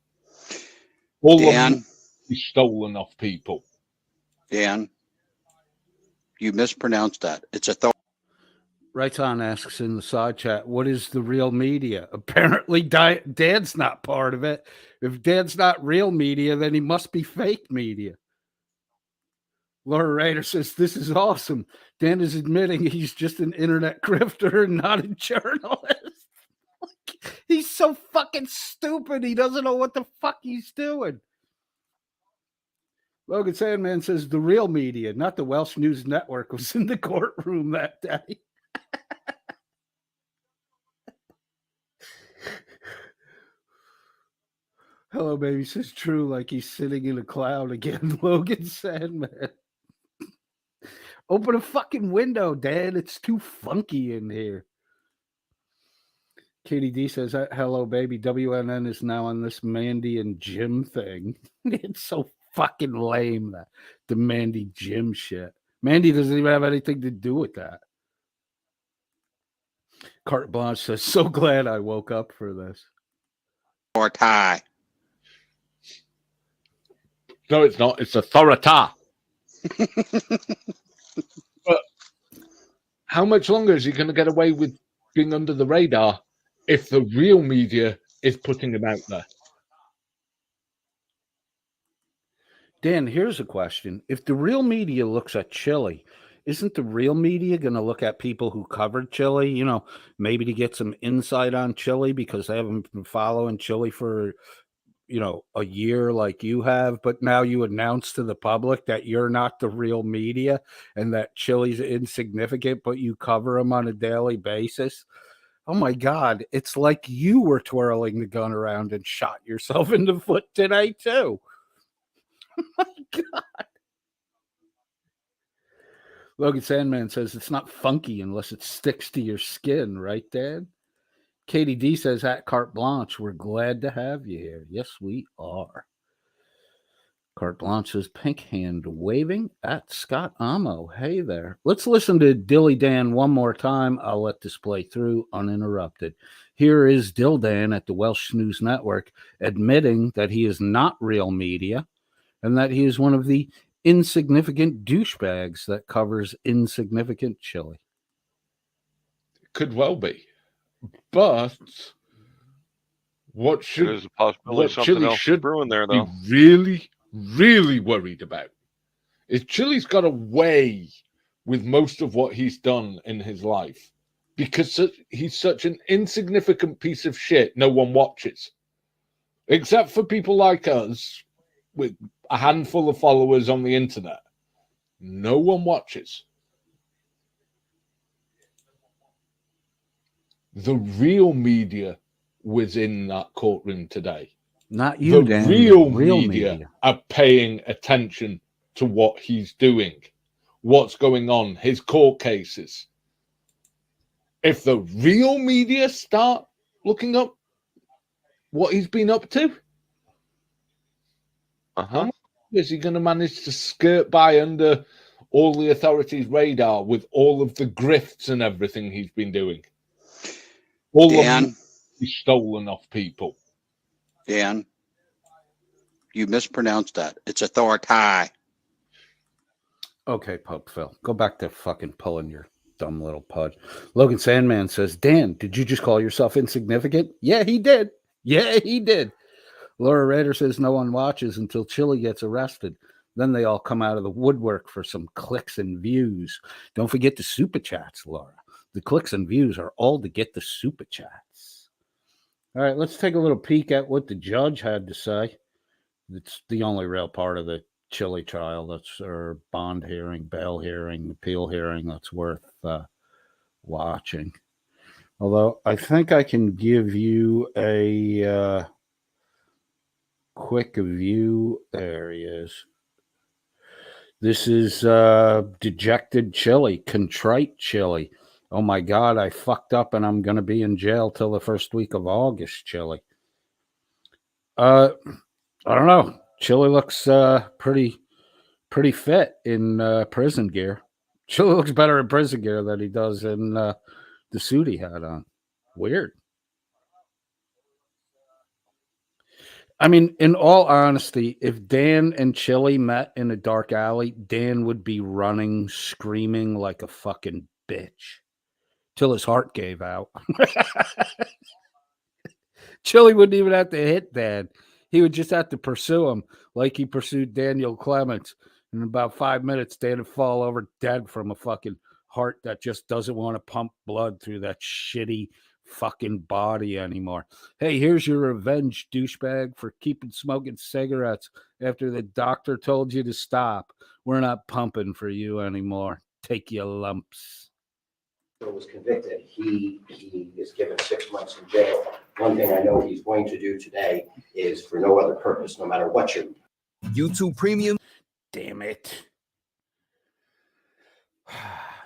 All Dan, of them he's stolen off people. Dan, you mispronounced that. It's authority. Rayton asks in the side chat, what is the real media? Apparently, Dan's not part of it. If Dan's not real media, then he must be fake media. Laura Rader says, this is awesome. Dan is admitting he's just an internet grifter and not a journalist. He's so fucking stupid. He doesn't know what the fuck he's doing. Logan Sandman says the real media, not the Welsh News Network, was in the courtroom that day. Hello, baby, says true, like he's sitting in a cloud again. Logan Sandman. Open a fucking window, Dad. It's too funky in here. Katie D says, hello, baby. WNN is now on this Mandy and Jim thing. It's so fucking lame, that the Mandy Jim shit. Mandy doesn't even have anything to do with that. Carte Blanche says, so glad I woke up for this. Or tie. No, it's not. It's authorita. But how much longer is he going to get away with being under the radar if the real media is putting him out there? Dan, here's a question. If the real media looks at Chile, isn't the real media going to look at people who covered Chile, you know, maybe to get some insight on Chile because they haven't been following Chile for, you know, a year like you have, but now you announce to the public that you're not the real media and that Chile's insignificant, but you cover them on a daily basis? Oh my God, it's like you were twirling the gun around and shot yourself in the foot today too. Oh my God. Logan Sandman says it's not funky unless it sticks to your skin, right, Dad? Katie D says, at Carte Blanche, we're glad to have you here. Yes, we are. Carte Blanche says, pink hand waving at Scott Amo. Hey there. Let's listen to Dil-Dan one more time. I'll let this play through uninterrupted. Here is Dil-Dan at the Welsh Snooze Network admitting that he is not real media and that he is one of the insignificant douchebags that covers insignificant Chile. Could well be. But what should There's a possibility what something Chile else should brewing there, be though. really, really worried about is Chile's got away with most of what he's done in his life because he's such an insignificant piece of shit no one watches. Except for people like us with a handful of followers on the internet. No one watches. The real media was in that courtroom today. Not you, the Dan. Real media are paying attention to what he's doing, what's going on, his court cases. If the real media start looking up what he's been up to, how is he going to manage to skirt by under all the authorities' radar with all of the grifts and everything he's been doing? All Dan, of he's stolen off people. Dan, you mispronounced that. It's authority. Okay, Pope Phil, go back to fucking pulling your dumb little pudge. Logan Sandman says, Dan, did you just call yourself insignificant? Yeah, he did. Yeah, he did. Laura Rader says no one watches until Chile gets arrested. Then they all come out of the woodwork for some clicks and views. Don't forget the super chats, Laura. The clicks and views are all to get the super chats. All right, let's take a little peek at what the judge had to say. It's the only real part of the Chile trial that's or bond hearing, bail hearing, appeal hearing that's worth watching. Although I think I can give you a quick view. There he is. This is dejected Chile, contrite Chile. Oh my God, I fucked up and I'm going to be in jail till the first week of August, Chile. I don't know. Chile looks pretty fit in prison gear. Chile looks better in prison gear than he does in the suit he had on. Weird. I mean, in all honesty, if Dan and Chile met in a dark alley, Dan would be running, screaming like a fucking bitch till his heart gave out. Chile wouldn't even have to hit Dan. He would just have to pursue him like he pursued Daniel Clements. In about 5 minutes, Dan would fall over dead from a fucking heart that just doesn't want to pump blood through that shitty fucking body anymore. Hey, here's your revenge, douchebag, for keeping smoking cigarettes after the doctor told you to stop. We're not pumping for you anymore. Take your lumps. Was convicted, he is given 6 months in jail. One thing I know he's going to do today is for no other purpose, no matter what you. YouTube Premium. Damn it.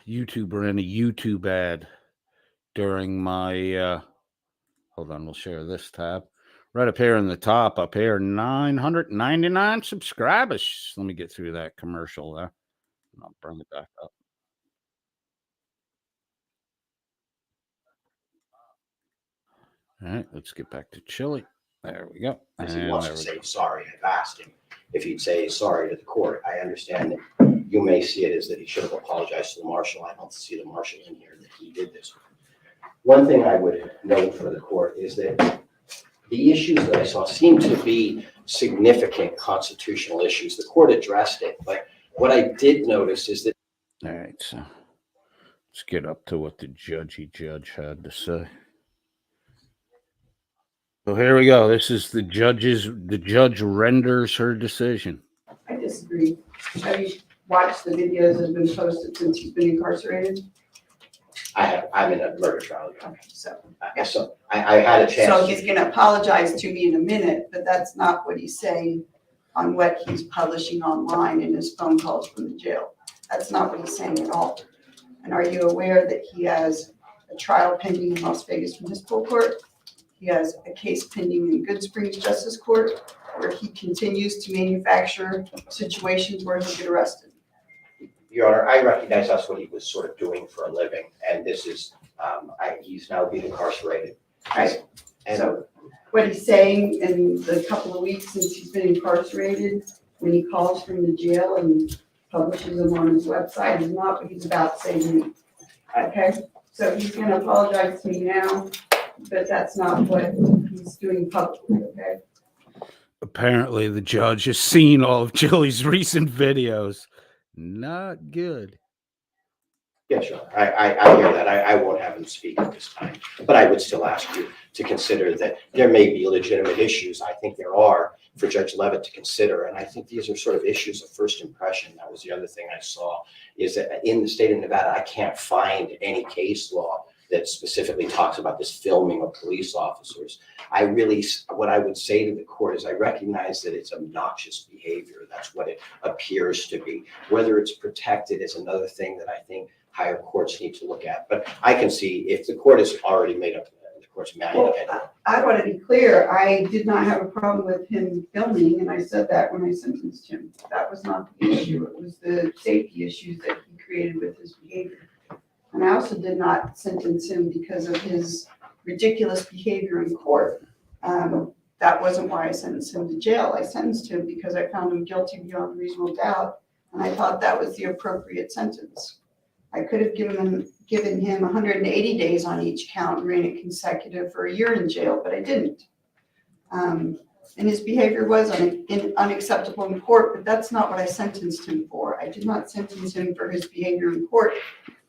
YouTuber in a YouTube ad during my hold on, we'll share this tab. Right up here in the top, up here, 999 subscribers. Let me get through that commercial there. And I'll bring it back up. All right, let's get back to Chile. There we go. As he And wants there to we say go. sorry, I've asked him if he'd say sorry to the court. I understand that you may see it as that he should have apologized to the marshal. I don't see the marshal in here that he did this. One thing I would note for the court is that the issues that I saw seem to be significant constitutional issues. The court addressed it, but what I did notice is that. All right, so let's get up to what the judge had to say. So here we go. This is the judge renders her decision. I disagree. Have you watched the videos that have been posted since he's been incarcerated? I'm in a murder trial. Okay, so I had a chance. So he's gonna apologize to me in a minute, but that's not what he's saying on what he's publishing online in his phone calls from the jail. That's not what he's saying at all. And are you aware that he has a trial pending in Las Vegas Municipal Court? He has a case pending in Good Springs Justice Court where he continues to manufacture situations where he'll get arrested. Your Honor, I recognize that's what he was sort of doing for a living, and this is, he's now being incarcerated. Right. And So what he's saying in the couple of weeks since he's been incarcerated, when he calls from the jail and publishes them on his website, is not what he's about to say to me. Okay, so he's gonna apologize to me now, but that's not what he's doing publicly, okay? Apparently, the judge has seen all of Chili's recent videos. Not good. yes, Your Honor, I hear that. I won't have him speak at this time, but I would still ask you to consider that there may be legitimate issues. I think there are for Judge Levitt to consider, and I think these are sort of issues of first impression. That was the other thing I saw, is that in the state of Nevada, I can't find any case law that specifically talks about this filming of police officers. What I would say to the court is I recognize that it's obnoxious behavior. That's what it appears to be. Whether it's protected is another thing that I think higher courts need to look at. But I can see if the court has already made up the court's mind. Well, I want to be clear, I did not have a problem with him filming, and I said that when I sentenced him. That was not the issue. It was the safety issues that he created with his behavior. And I also did not sentence him because of his ridiculous behavior in court. That wasn't why I sentenced him to jail. I sentenced him because I found him guilty beyond reasonable doubt, and I thought that was the appropriate sentence. I could have given him 180 days on each count and ran it consecutive for a year in jail, but I didn't. And his behavior was unacceptable in court, but that's not what I sentenced him for. I did not sentence him for his behavior in court.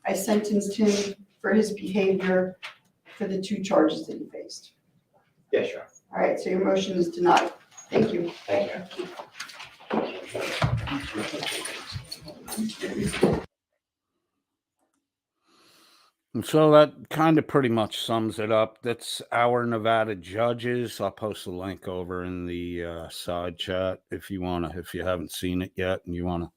I sentenced him for his behavior for the 2 charges that he faced. Yes, Your Honor. All right, so your motion is denied. Thank you. Thank you. And so that kind of pretty much sums it up. That's our Nevada judges. I'll post a link over in the side chat if you haven't seen it yet and you want to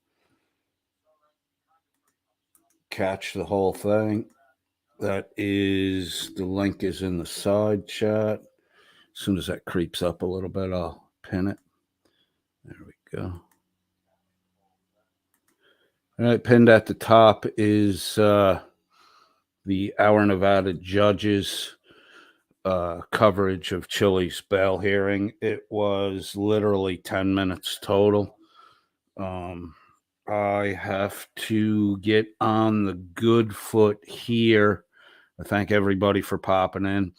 catch the whole thing. The link is in the side chat. As soon as that creeps up a little bit, I'll pin it. There we go. All right, pinned at the top is the Our Nevada Judges coverage of Chile's bail hearing. It was literally 10 minutes total. I have to get on the good foot here. I thank everybody for popping in.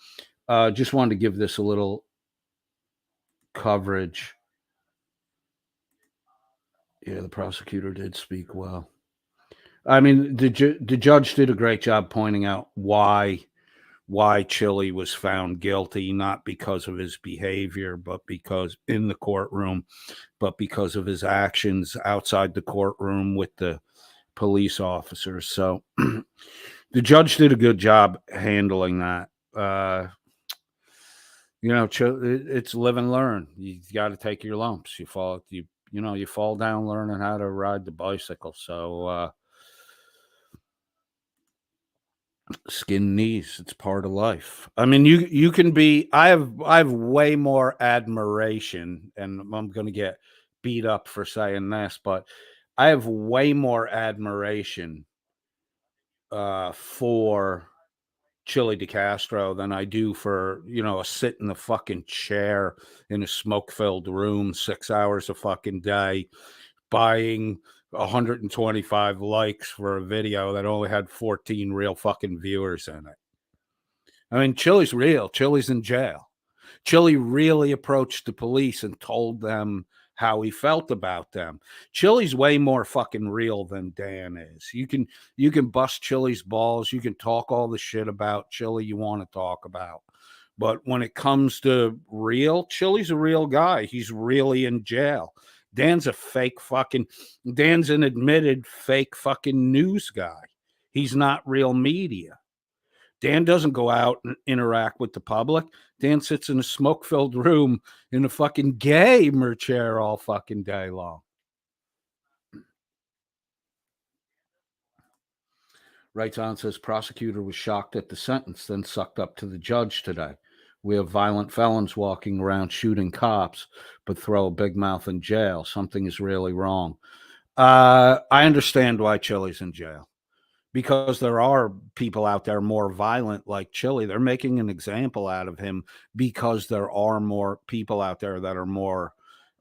Just wanted to give this a little coverage. Yeah, the prosecutor did speak well. I mean, the judge did a great job pointing out why why Chile was found guilty, not because of his behavior, but because in the courtroom, but because of his actions outside the courtroom with the police officers. So the judge did a good job handling that. It's live and learn. You got to take your lumps. You fall down learning how to ride the bicycle. So skin knees, it's part of life. I mean, you can be. I have way more admiration, and I'm going to get beat up for saying this, but I have way more admiration for Chile Decastro than I do for, a sit in the fucking chair in a smoke-filled room 6 hours a fucking day, buying 125 likes for a video that only had 14 real fucking viewers in it. I mean, Chile's real. Chile's in jail. Chile really approached the police and told them how he felt about them. Chile's way more fucking real than Dan is. You can bust Chile's balls. You can talk all the shit about Chile you want to talk about. But when it comes to real, Chile's a real guy. He's really in jail. Dan's an admitted fake fucking news guy. He's not real media. Dan doesn't go out and interact with the public. Dan sits in a smoke-filled room in a fucking gamer chair all fucking day long. Writes on, says, prosecutor was shocked at the sentence, then sucked up to the judge today. We have violent felons walking around shooting cops, but throw a big mouth in jail. Something is really wrong. I understand why Chile's in jail. Because there are people out there more violent like Chile. They're making an example out of him because there are more people out there that are more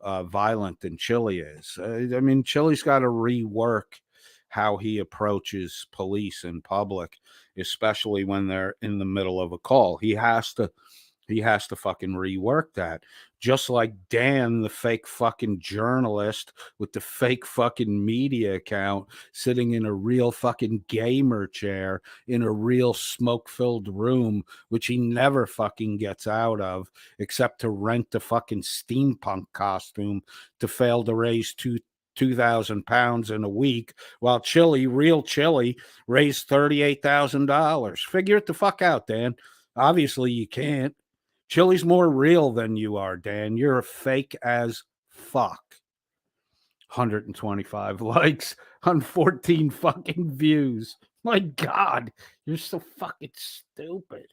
violent than Chile is. I mean, Chile's got to rework how he approaches police in public, especially when they're in the middle of a call. He has to fucking rework that. Just like Dan, the fake fucking journalist with the fake fucking media account, sitting in a real fucking gamer chair in a real smoke-filled room, which he never fucking gets out of, except to rent a fucking steampunk costume to fail to raise 2,000 pounds in a week, while real Chile, raised $38,000. Figure it the fuck out, Dan. Obviously, you can't. Chile's more real than you are, Dan. You're a fake as fuck. 125 likes on 14 fucking views. My God, you're so fucking stupid.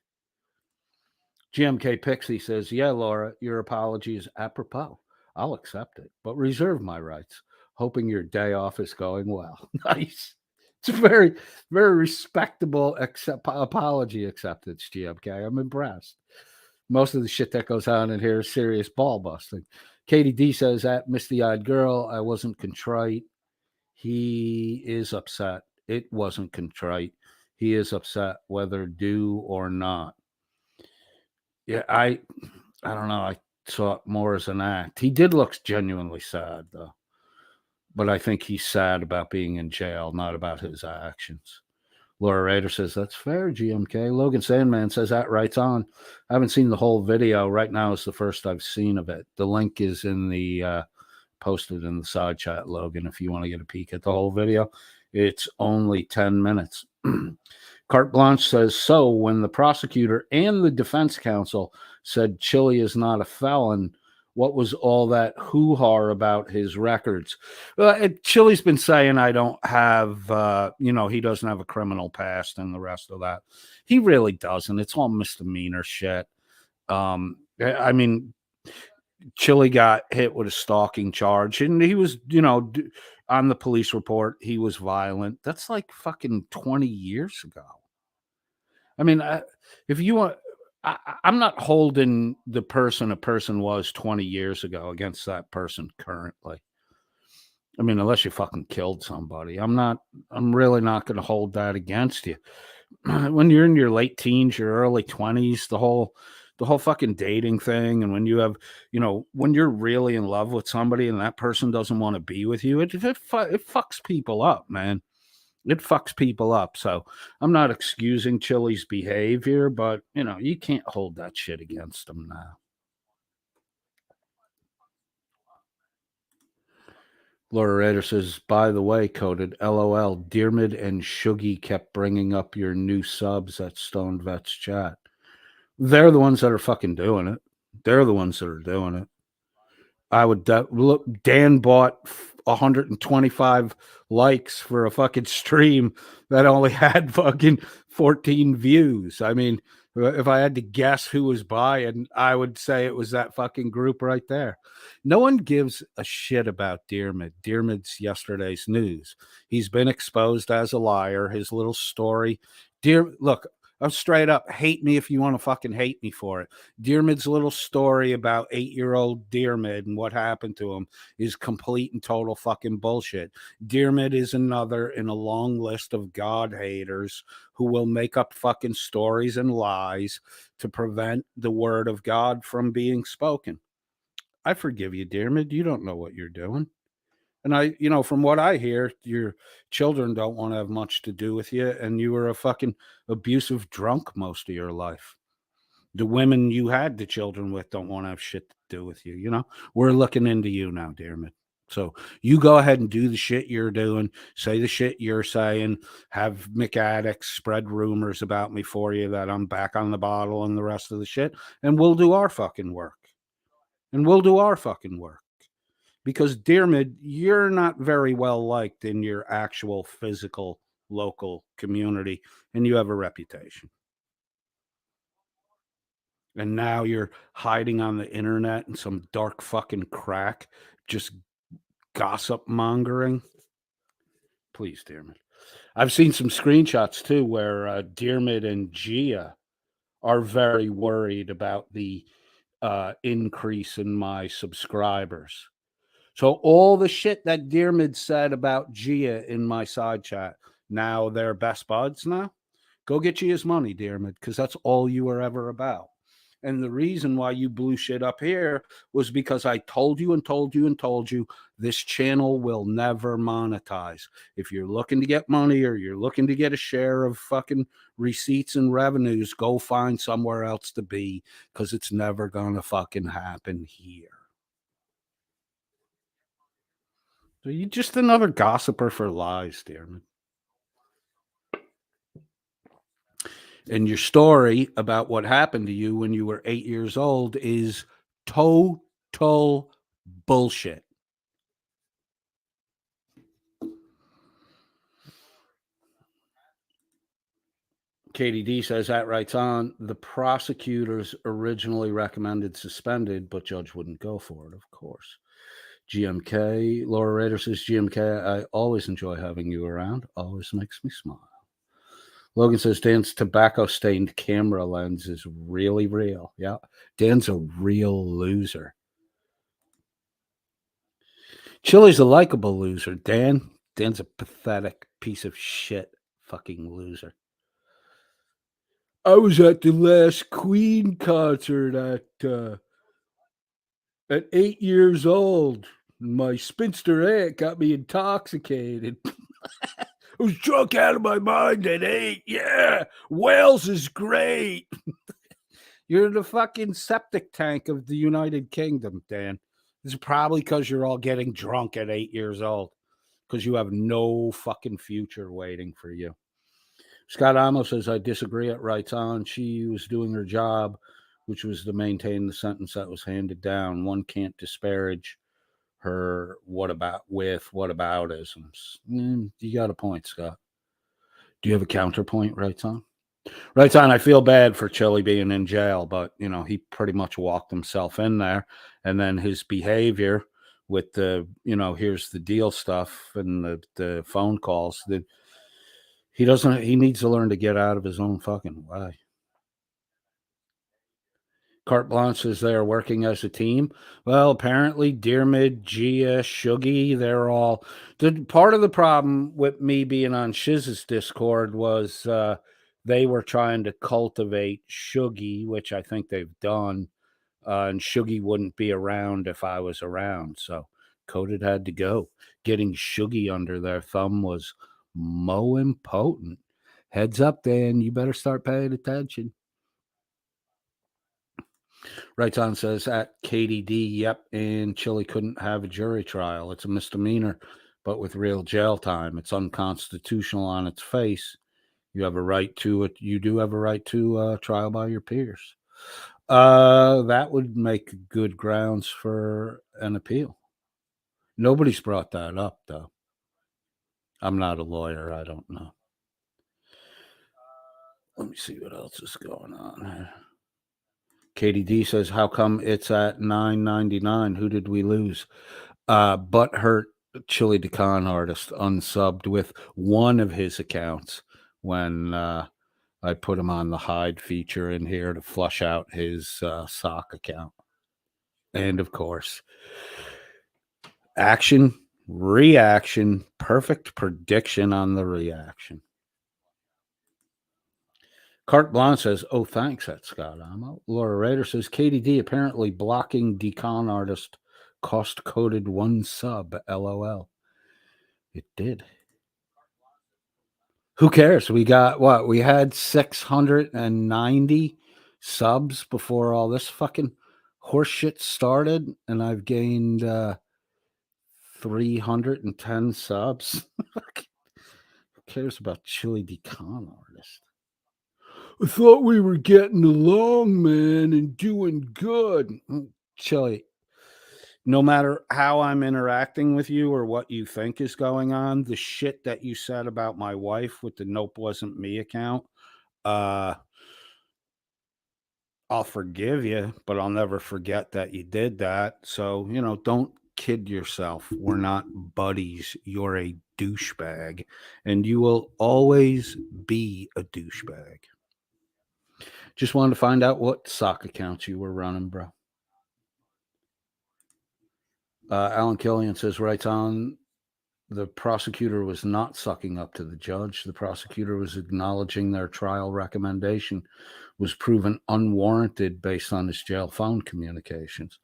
GMK Pixie says, yeah, Laura, your apology is apropos. I'll accept it, but reserve my rights. Hoping your day off is going well. Nice. It's a very, very respectable apology acceptance, GMK. I'm impressed. Most of the shit that goes on in here is serious ball busting. Katie D says, at Misty-Eyed Girl, I wasn't contrite. He is upset. It wasn't contrite. He is upset whether due or not. Yeah, I don't know. I saw it more as an act. He did look genuinely sad, though. But I think he's sad about being in jail, not about his actions. Laura Rader says, that's fair, GMK. Logan Sandman says, that writes on. I haven't seen the whole video. Right now is the first I've seen of it. The link is in the posted in the side chat, Logan, if you want to get a peek at the whole video. It's only 10 minutes. Carte Blanche says, so when the prosecutor and the defense counsel said Chile is not a felon, what was all that hoo-ha about his records? Chile's been saying I don't have, he doesn't have a criminal past and the rest of that. He really doesn't. It's all misdemeanor shit. I mean, Chile got hit with a stalking charge, and he was, on the police report, he was violent. That's like fucking 20 years ago. I mean, if you want... I'm not holding the person a person was 20 years ago against that person currently. I mean, unless you fucking killed somebody. I'm really not going to hold that against you. When you're in your late teens, your early 20s, the whole fucking dating thing, and when you have, when you're really in love with somebody and that person doesn't want to be with you, it fucks people up, man. It fucks people up. So I'm not excusing Chile's behavior, but you can't hold that shit against them now. Laura Rader says, by the way, Coded, LOL, Diarmid and Shuggy kept bringing up your new subs at Stone Vets chat. They're the ones that are fucking doing it. They're the ones that are doing it. I would look. Dan bought 125 likes for a fucking stream that only had fucking 14 views. I mean, if I had to guess who was buying, I would say it was that fucking group right there. No one gives a shit about Diarmid. Diarmid's yesterday's news. He's been exposed as a liar. His little story. Look, I'm straight up. Hate me if you want to fucking hate me for it. Diarmid's little story about 8-year-old Diarmid and what happened to him is complete and total fucking bullshit. Diarmid is another in a long list of God haters who will make up fucking stories and lies to prevent the word of God from being spoken. I forgive you, Diarmid. You don't know what you're doing. And from what I hear, your children don't want to have much to do with you, and you were a fucking abusive drunk most of your life. The women you had the children with don't want to have shit to do with you. We're looking into you now, Diarmid. So you go ahead and do the shit you're doing, say the shit you're saying, have McAddick spread rumors about me for you that I'm back on the bottle and the rest of the shit, and we'll do our fucking work. Because, Diarmid, you're not very well liked in your actual physical local community, and you have a reputation. And now you're hiding on the internet in some dark fucking crack, just gossip mongering. Please, Diarmid. I've seen some screenshots, too, where Diarmid and Gia are very worried about the increase in my subscribers. So all the shit that Diarmid said about Gia in my side chat, now they're best buds now. Go get Gia's money, Diarmid, because that's all you were ever about. And the reason why you blew shit up here was because I told you this channel will never monetize. If you're looking to get money or you're looking to get a share of fucking receipts and revenues, go find somewhere else to be, because it's never gonna fucking happen here. So you're just another gossiper for lies, Diarmid. And your story about what happened to you when you were 8 years old is total bullshit. Katie D says that writes on. The prosecutors originally recommended suspended, but judge wouldn't go for it, of course. GMK, Laura Rader says, GMK, I always enjoy having you around. Always makes me smile. Logan says, Dan's tobacco-stained camera lens is really real. Yeah, Dan's a real loser. Chile's a likable loser. Dan's a pathetic piece of shit fucking loser. I was at the last Queen concert at 8 years old. My spinster aunt got me intoxicated. I was drunk out of my mind at 8. Yeah, Wales is great. You're the fucking septic tank of the United Kingdom, Dan. This is probably because you're all getting drunk at 8 years old, because you have no fucking future waiting for you. Scott Amos says, I disagree. It writes on. She was doing her job, which was to maintain the sentence that was handed down. One can't disparage her whataboutisms. You got a point, Scott. Do you have a counterpoint, writes on? Writes on, I feel bad for Chile being in jail, but, he pretty much walked himself in there. And then his behavior with the, here's the deal stuff and the phone calls, that he needs to learn to get out of his own fucking way. Carte Blanche says they are working as a team. Well, apparently Diarmid, Gia, Shuggy, they're all... Part of the problem with me being on Shiz's Discord was they were trying to cultivate Shuggy, which I think they've done, and Shuggy wouldn't be around if I was around, so Coded had to go. Getting Shuggy under their thumb was Mo impotent. Heads up, Dan. You better start paying attention. Right on says at KDD, yep, and Chile couldn't have a jury trial. It's a misdemeanor, but with real jail time. It's unconstitutional on its face. You have a right to it. You do have a right to trial by your peers. That would make good grounds for an appeal. Nobody's brought that up, though. I'm not a lawyer. I don't know. Let me see what else is going on. KDD says, how come it's at $9.99? Who did we lose? Butthurt Chili Decon artist unsubbed with one of his accounts when I put him on the hide feature in here to flush out his sock account. And of course, action, reaction, perfect prediction on the reaction. Carte Blanche says, oh, thanks, that's Scott Amo. Laura Rader says, KDD apparently blocking Decon artist cost-coded 1 sub, LOL. It did. Who cares? We got what? We had 690 subs before all this fucking horseshit started, and I've gained 310 subs. Who cares about Chili Decon artist? I thought we were getting along, man, and doing good. Chili, no matter how I'm interacting with you or what you think is going on, the shit that you said about my wife with the Nope Wasn't Me account, I'll forgive you, but I'll never forget that you did that. So, don't kid yourself. We're not buddies. You're a douchebag, and you will always be a douchebag. Just wanted to find out what sock accounts you were running, bro. Alan Killian says, right on, the prosecutor was not sucking up to the judge. The prosecutor was acknowledging their trial recommendation was proven unwarranted based on his jail phone communications.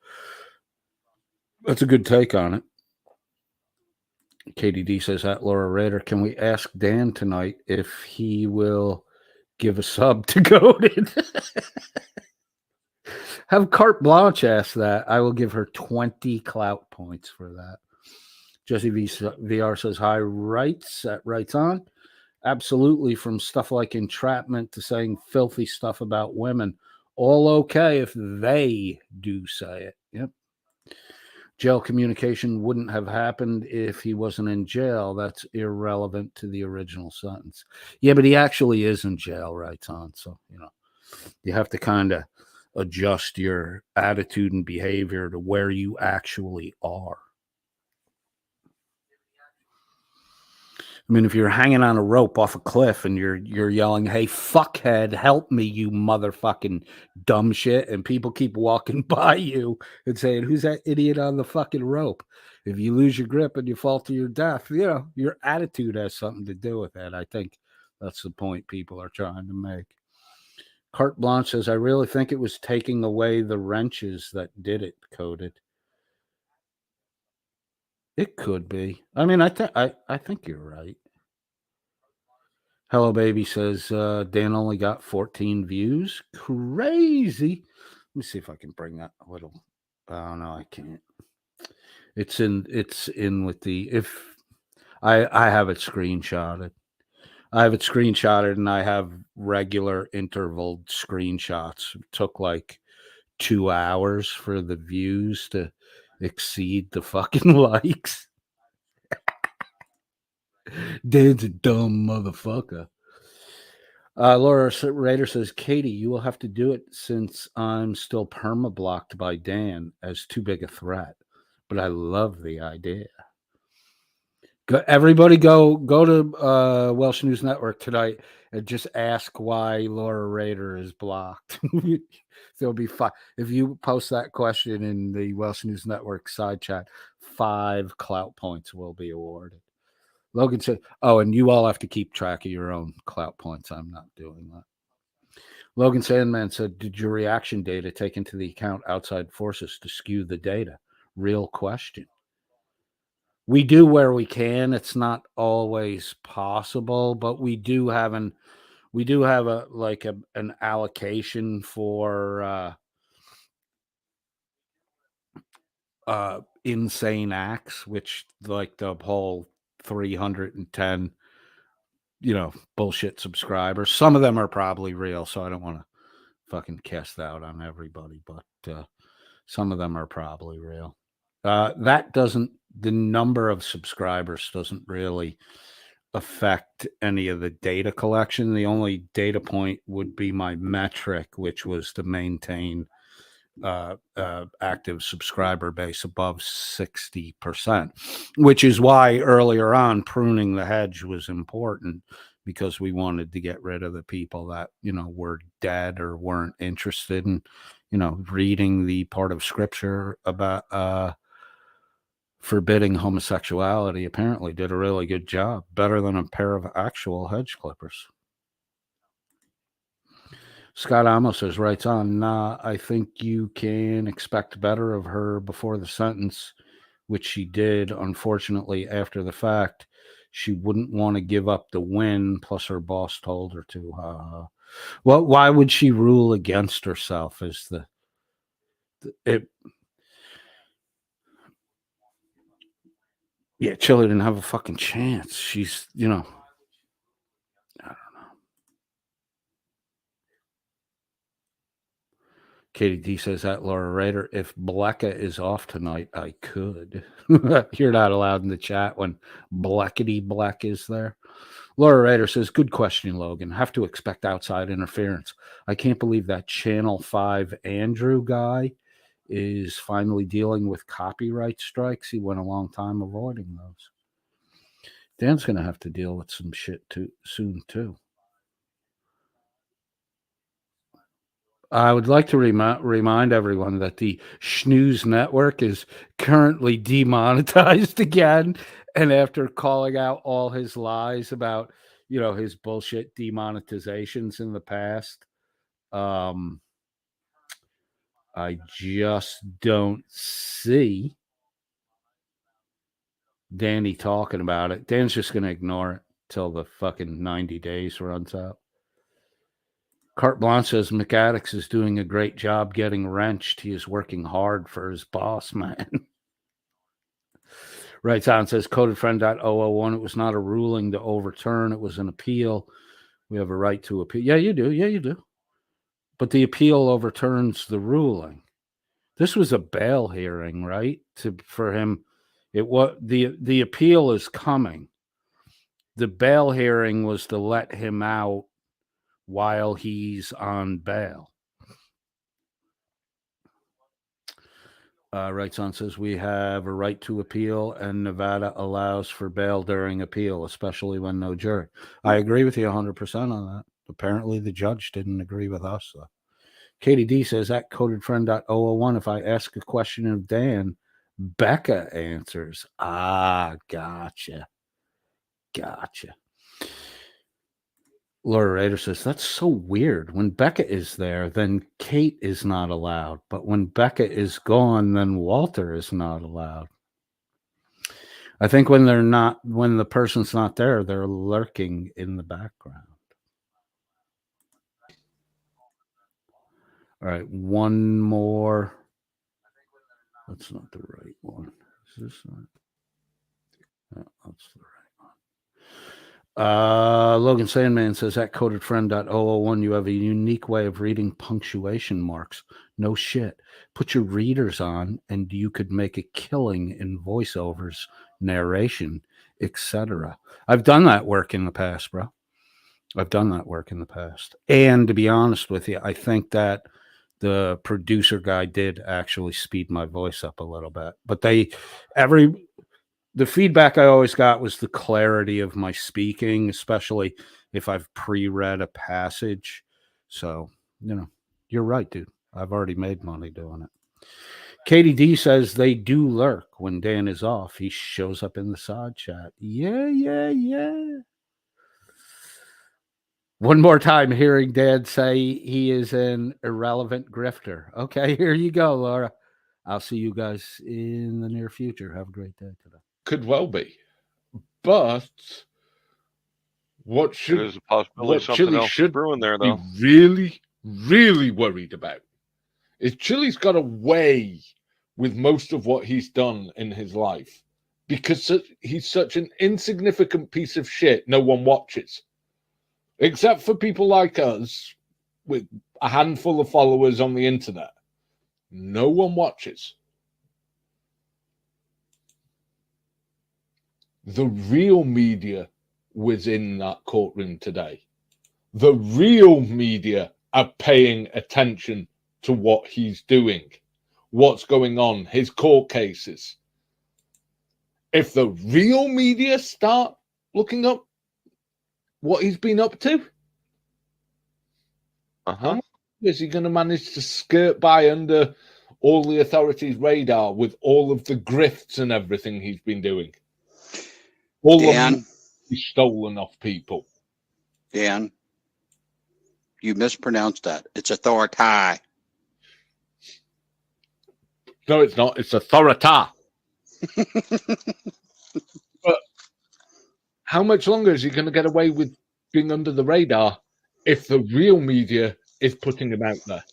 That's a good take on it. KDD says, at Laura Rader, can we ask Dan tonight if he will give a sub to Goated? Have Carte Blanche ask that. I will give her 20 clout points for that. Jesse VR says, hi, rights at Rights On. Absolutely, from stuff like entrapment to saying filthy stuff about women. All okay if they do say it. Yep. Jail communication wouldn't have happened if he wasn't in jail. That's irrelevant to the original sentence. Yeah, but he actually is in jail, Rights On. So, you have to kind of adjust your attitude and behavior to where you actually are. I mean, if you're hanging on a rope off a cliff and you're yelling, hey, fuckhead, help me, you motherfucking dumb shit, and people keep walking by you and saying, who's that idiot on the fucking rope? If you lose your grip and you fall to your death, your attitude has something to do with that. I think that's the point people are trying to make. Carte Blanche says, I really think it was taking away the wrenches that did it, Coded. It could be. I mean, I think you're right. Hello Baby says, Dan only got 14 views. Crazy. Let me see if I can bring that a little. Oh no, I can't. It's in with the, if I have it screenshotted. I have it screenshotted and I have regular interval screenshots. It took like 2 hours for the views to exceed the fucking likes. Dan's a dumb motherfucker. Laura Rader says, Katie, you will have to do it since I'm still perma-blocked by Dan as too big a threat. But I love the idea. Everybody go to Welsh News Network tonight and just ask why Laura Rader is blocked. There'll be 5. If you post that question in the Welsh News Network side chat, 5 clout points will be awarded. Logan said, oh, and you all have to keep track of your own clout points. I'm not doing that. Logan Sandman said, did your reaction data take into the account outside forces to skew the data? Real question. we do where we can. It's not always possible, but we do have an allocation for insane acts, which like the whole 310 bullshit subscribers. Some of them are probably real, so I don't want to fucking cast out on everybody, but some of them are probably real. The number of subscribers doesn't really affect any of the data collection. The only data point would be my metric, which was to maintain active subscriber base above 60%, which is why earlier on pruning the hedge was important, because we wanted to get rid of the people that were dead or weren't interested in reading the part of scripture about forbidding homosexuality. Apparently did a really good job, better than a pair of actual hedge clippers. Scott Amos says, writes on, nah, I think you can expect better of her before the sentence, which she did. Unfortunately, after the fact, she wouldn't want to give up the win, plus her boss told her to. Well, why would she rule against herself? Yeah, Chile didn't have a fucking chance. She's, I don't know. Katie D says that, Laura Rader, if Blecka is off tonight, I could. You're not allowed in the chat when Bleckety Bleck is there. Laura Rader says, good question, Logan. Have to expect outside interference. I can't believe that Channel 5 Andrew guy is finally dealing with copyright strikes. He went a long time avoiding those. Dan's going to have to deal with some shit soon, too. I would like to remind everyone that the Snooze Network is currently demonetized again. And after calling out all his lies about, his bullshit demonetizations in the past, I just don't see Danny talking about it. Dan's just going to ignore it till the fucking 90 days runs out. Carte Blanche says McAddix is doing a great job getting wrenched. He is working hard for his boss, man. Writes on, says codedfriend.001. It was not a ruling to overturn. It was an appeal. We have a right to appeal. Yeah, you do. Yeah, you do. But the appeal overturns the ruling. This was a bail hearing, right? For him, it was the appeal is coming. The bail hearing was to let him out while he's on bail. Writes on, says we have a right to appeal, and Nevada allows for bail during appeal, especially when no jury. I agree with you 100% on that. Apparently, the judge didn't agree with us, though. Katie D says, at codedfriend.001, if I ask a question of Dan, Becca answers. Ah, gotcha. Laura Rader says, that's so weird. When Becca is there, then Kate is not allowed. But when Becca is gone, then Walter is not allowed. I think when the person's not there, they're lurking in the background. All right, one more. That's not the right one. Is this not? No, that's the right one. Logan Sandman says, at codedfriend.001, you have a unique way of reading punctuation marks. No shit. Put your readers on, and you could make a killing in voiceovers, narration, etc. I've done that work in the past, bro. I've done that work in the past. And to be honest with you, I think that the producer guy did actually speed my voice up a little bit. But the feedback I always got was the clarity of my speaking, especially if I've pre-read a passage. So, you're right, dude. I've already made money doing it. Katie D says they do lurk when Dan is off. He shows up in the side chat. Yeah. One more time hearing Dan say he is an irrelevant grifter. Okay, here you go, Laura. I'll see you guys in the near future. Have a great day today. Could well be. But what should There's a possibility what something Chile else is should brewing there, be though. really, really worried about is Chile's got away with most of what he's done in his life because he's such an insignificant piece of shit no one watches. Except for people like us with a handful of followers on the internet. No one watches. The real media was in that courtroom today. The real media are paying attention to what he's doing, what's going on, his court cases. If the real media start looking up what he's been up to, how is he going to manage to skirt by under all the authorities' radar with all of the grifts and everything he's been doing? All Dan, of he's stolen off people. Dan, you mispronounced that. It's authority. No, it's not. It's authorita. But how much longer is he going to get away with being under the radar if the real media is putting him out there?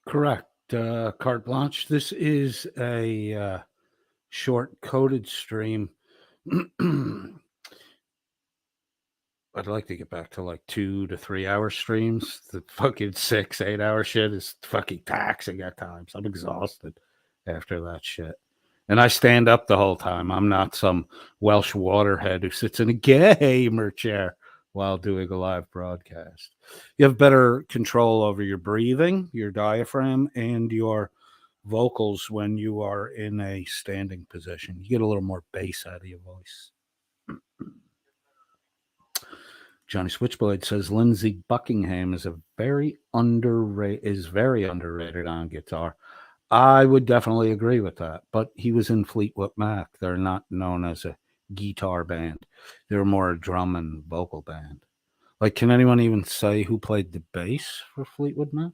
Correct. Carte blanche. This is a short coded stream. I'd like to get back to like 2 to 3 hour streams. The fucking 6, 8 hour shit is fucking taxing at times. I'm exhausted after that shit. And I stand up the whole time. I'm not some Welsh waterhead who sits in a gamer chair while doing a live broadcast. You have better control over your breathing, your diaphragm, and your vocals when you are in a standing position. You get a little more bass out of your voice. Johnny Switchblade says Lindsey Buckingham is very underrated on guitar. I would definitely agree with that, but he was in Fleetwood Mac. They're not known as a guitar band. They're more a drum and vocal band. Like, can anyone even say who played the bass for Fleetwood Mac?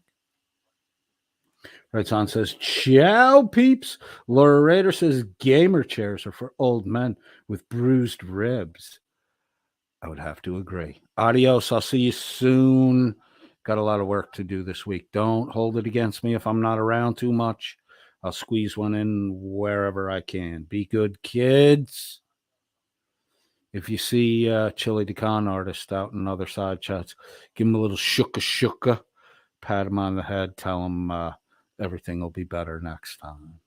Right on says, ciao, peeps. Laura Rader says gamer chairs are for old men with bruised ribs. I would have to agree. Adios. I'll see you soon. Got a lot of work to do this week. Don't hold it against me if I'm not around too much. I'll squeeze one in wherever I can. Be good, kids. If you see Chile Decon artist out in other side chats, give him a little shuka, pat him on the head, tell him everything will be better next time.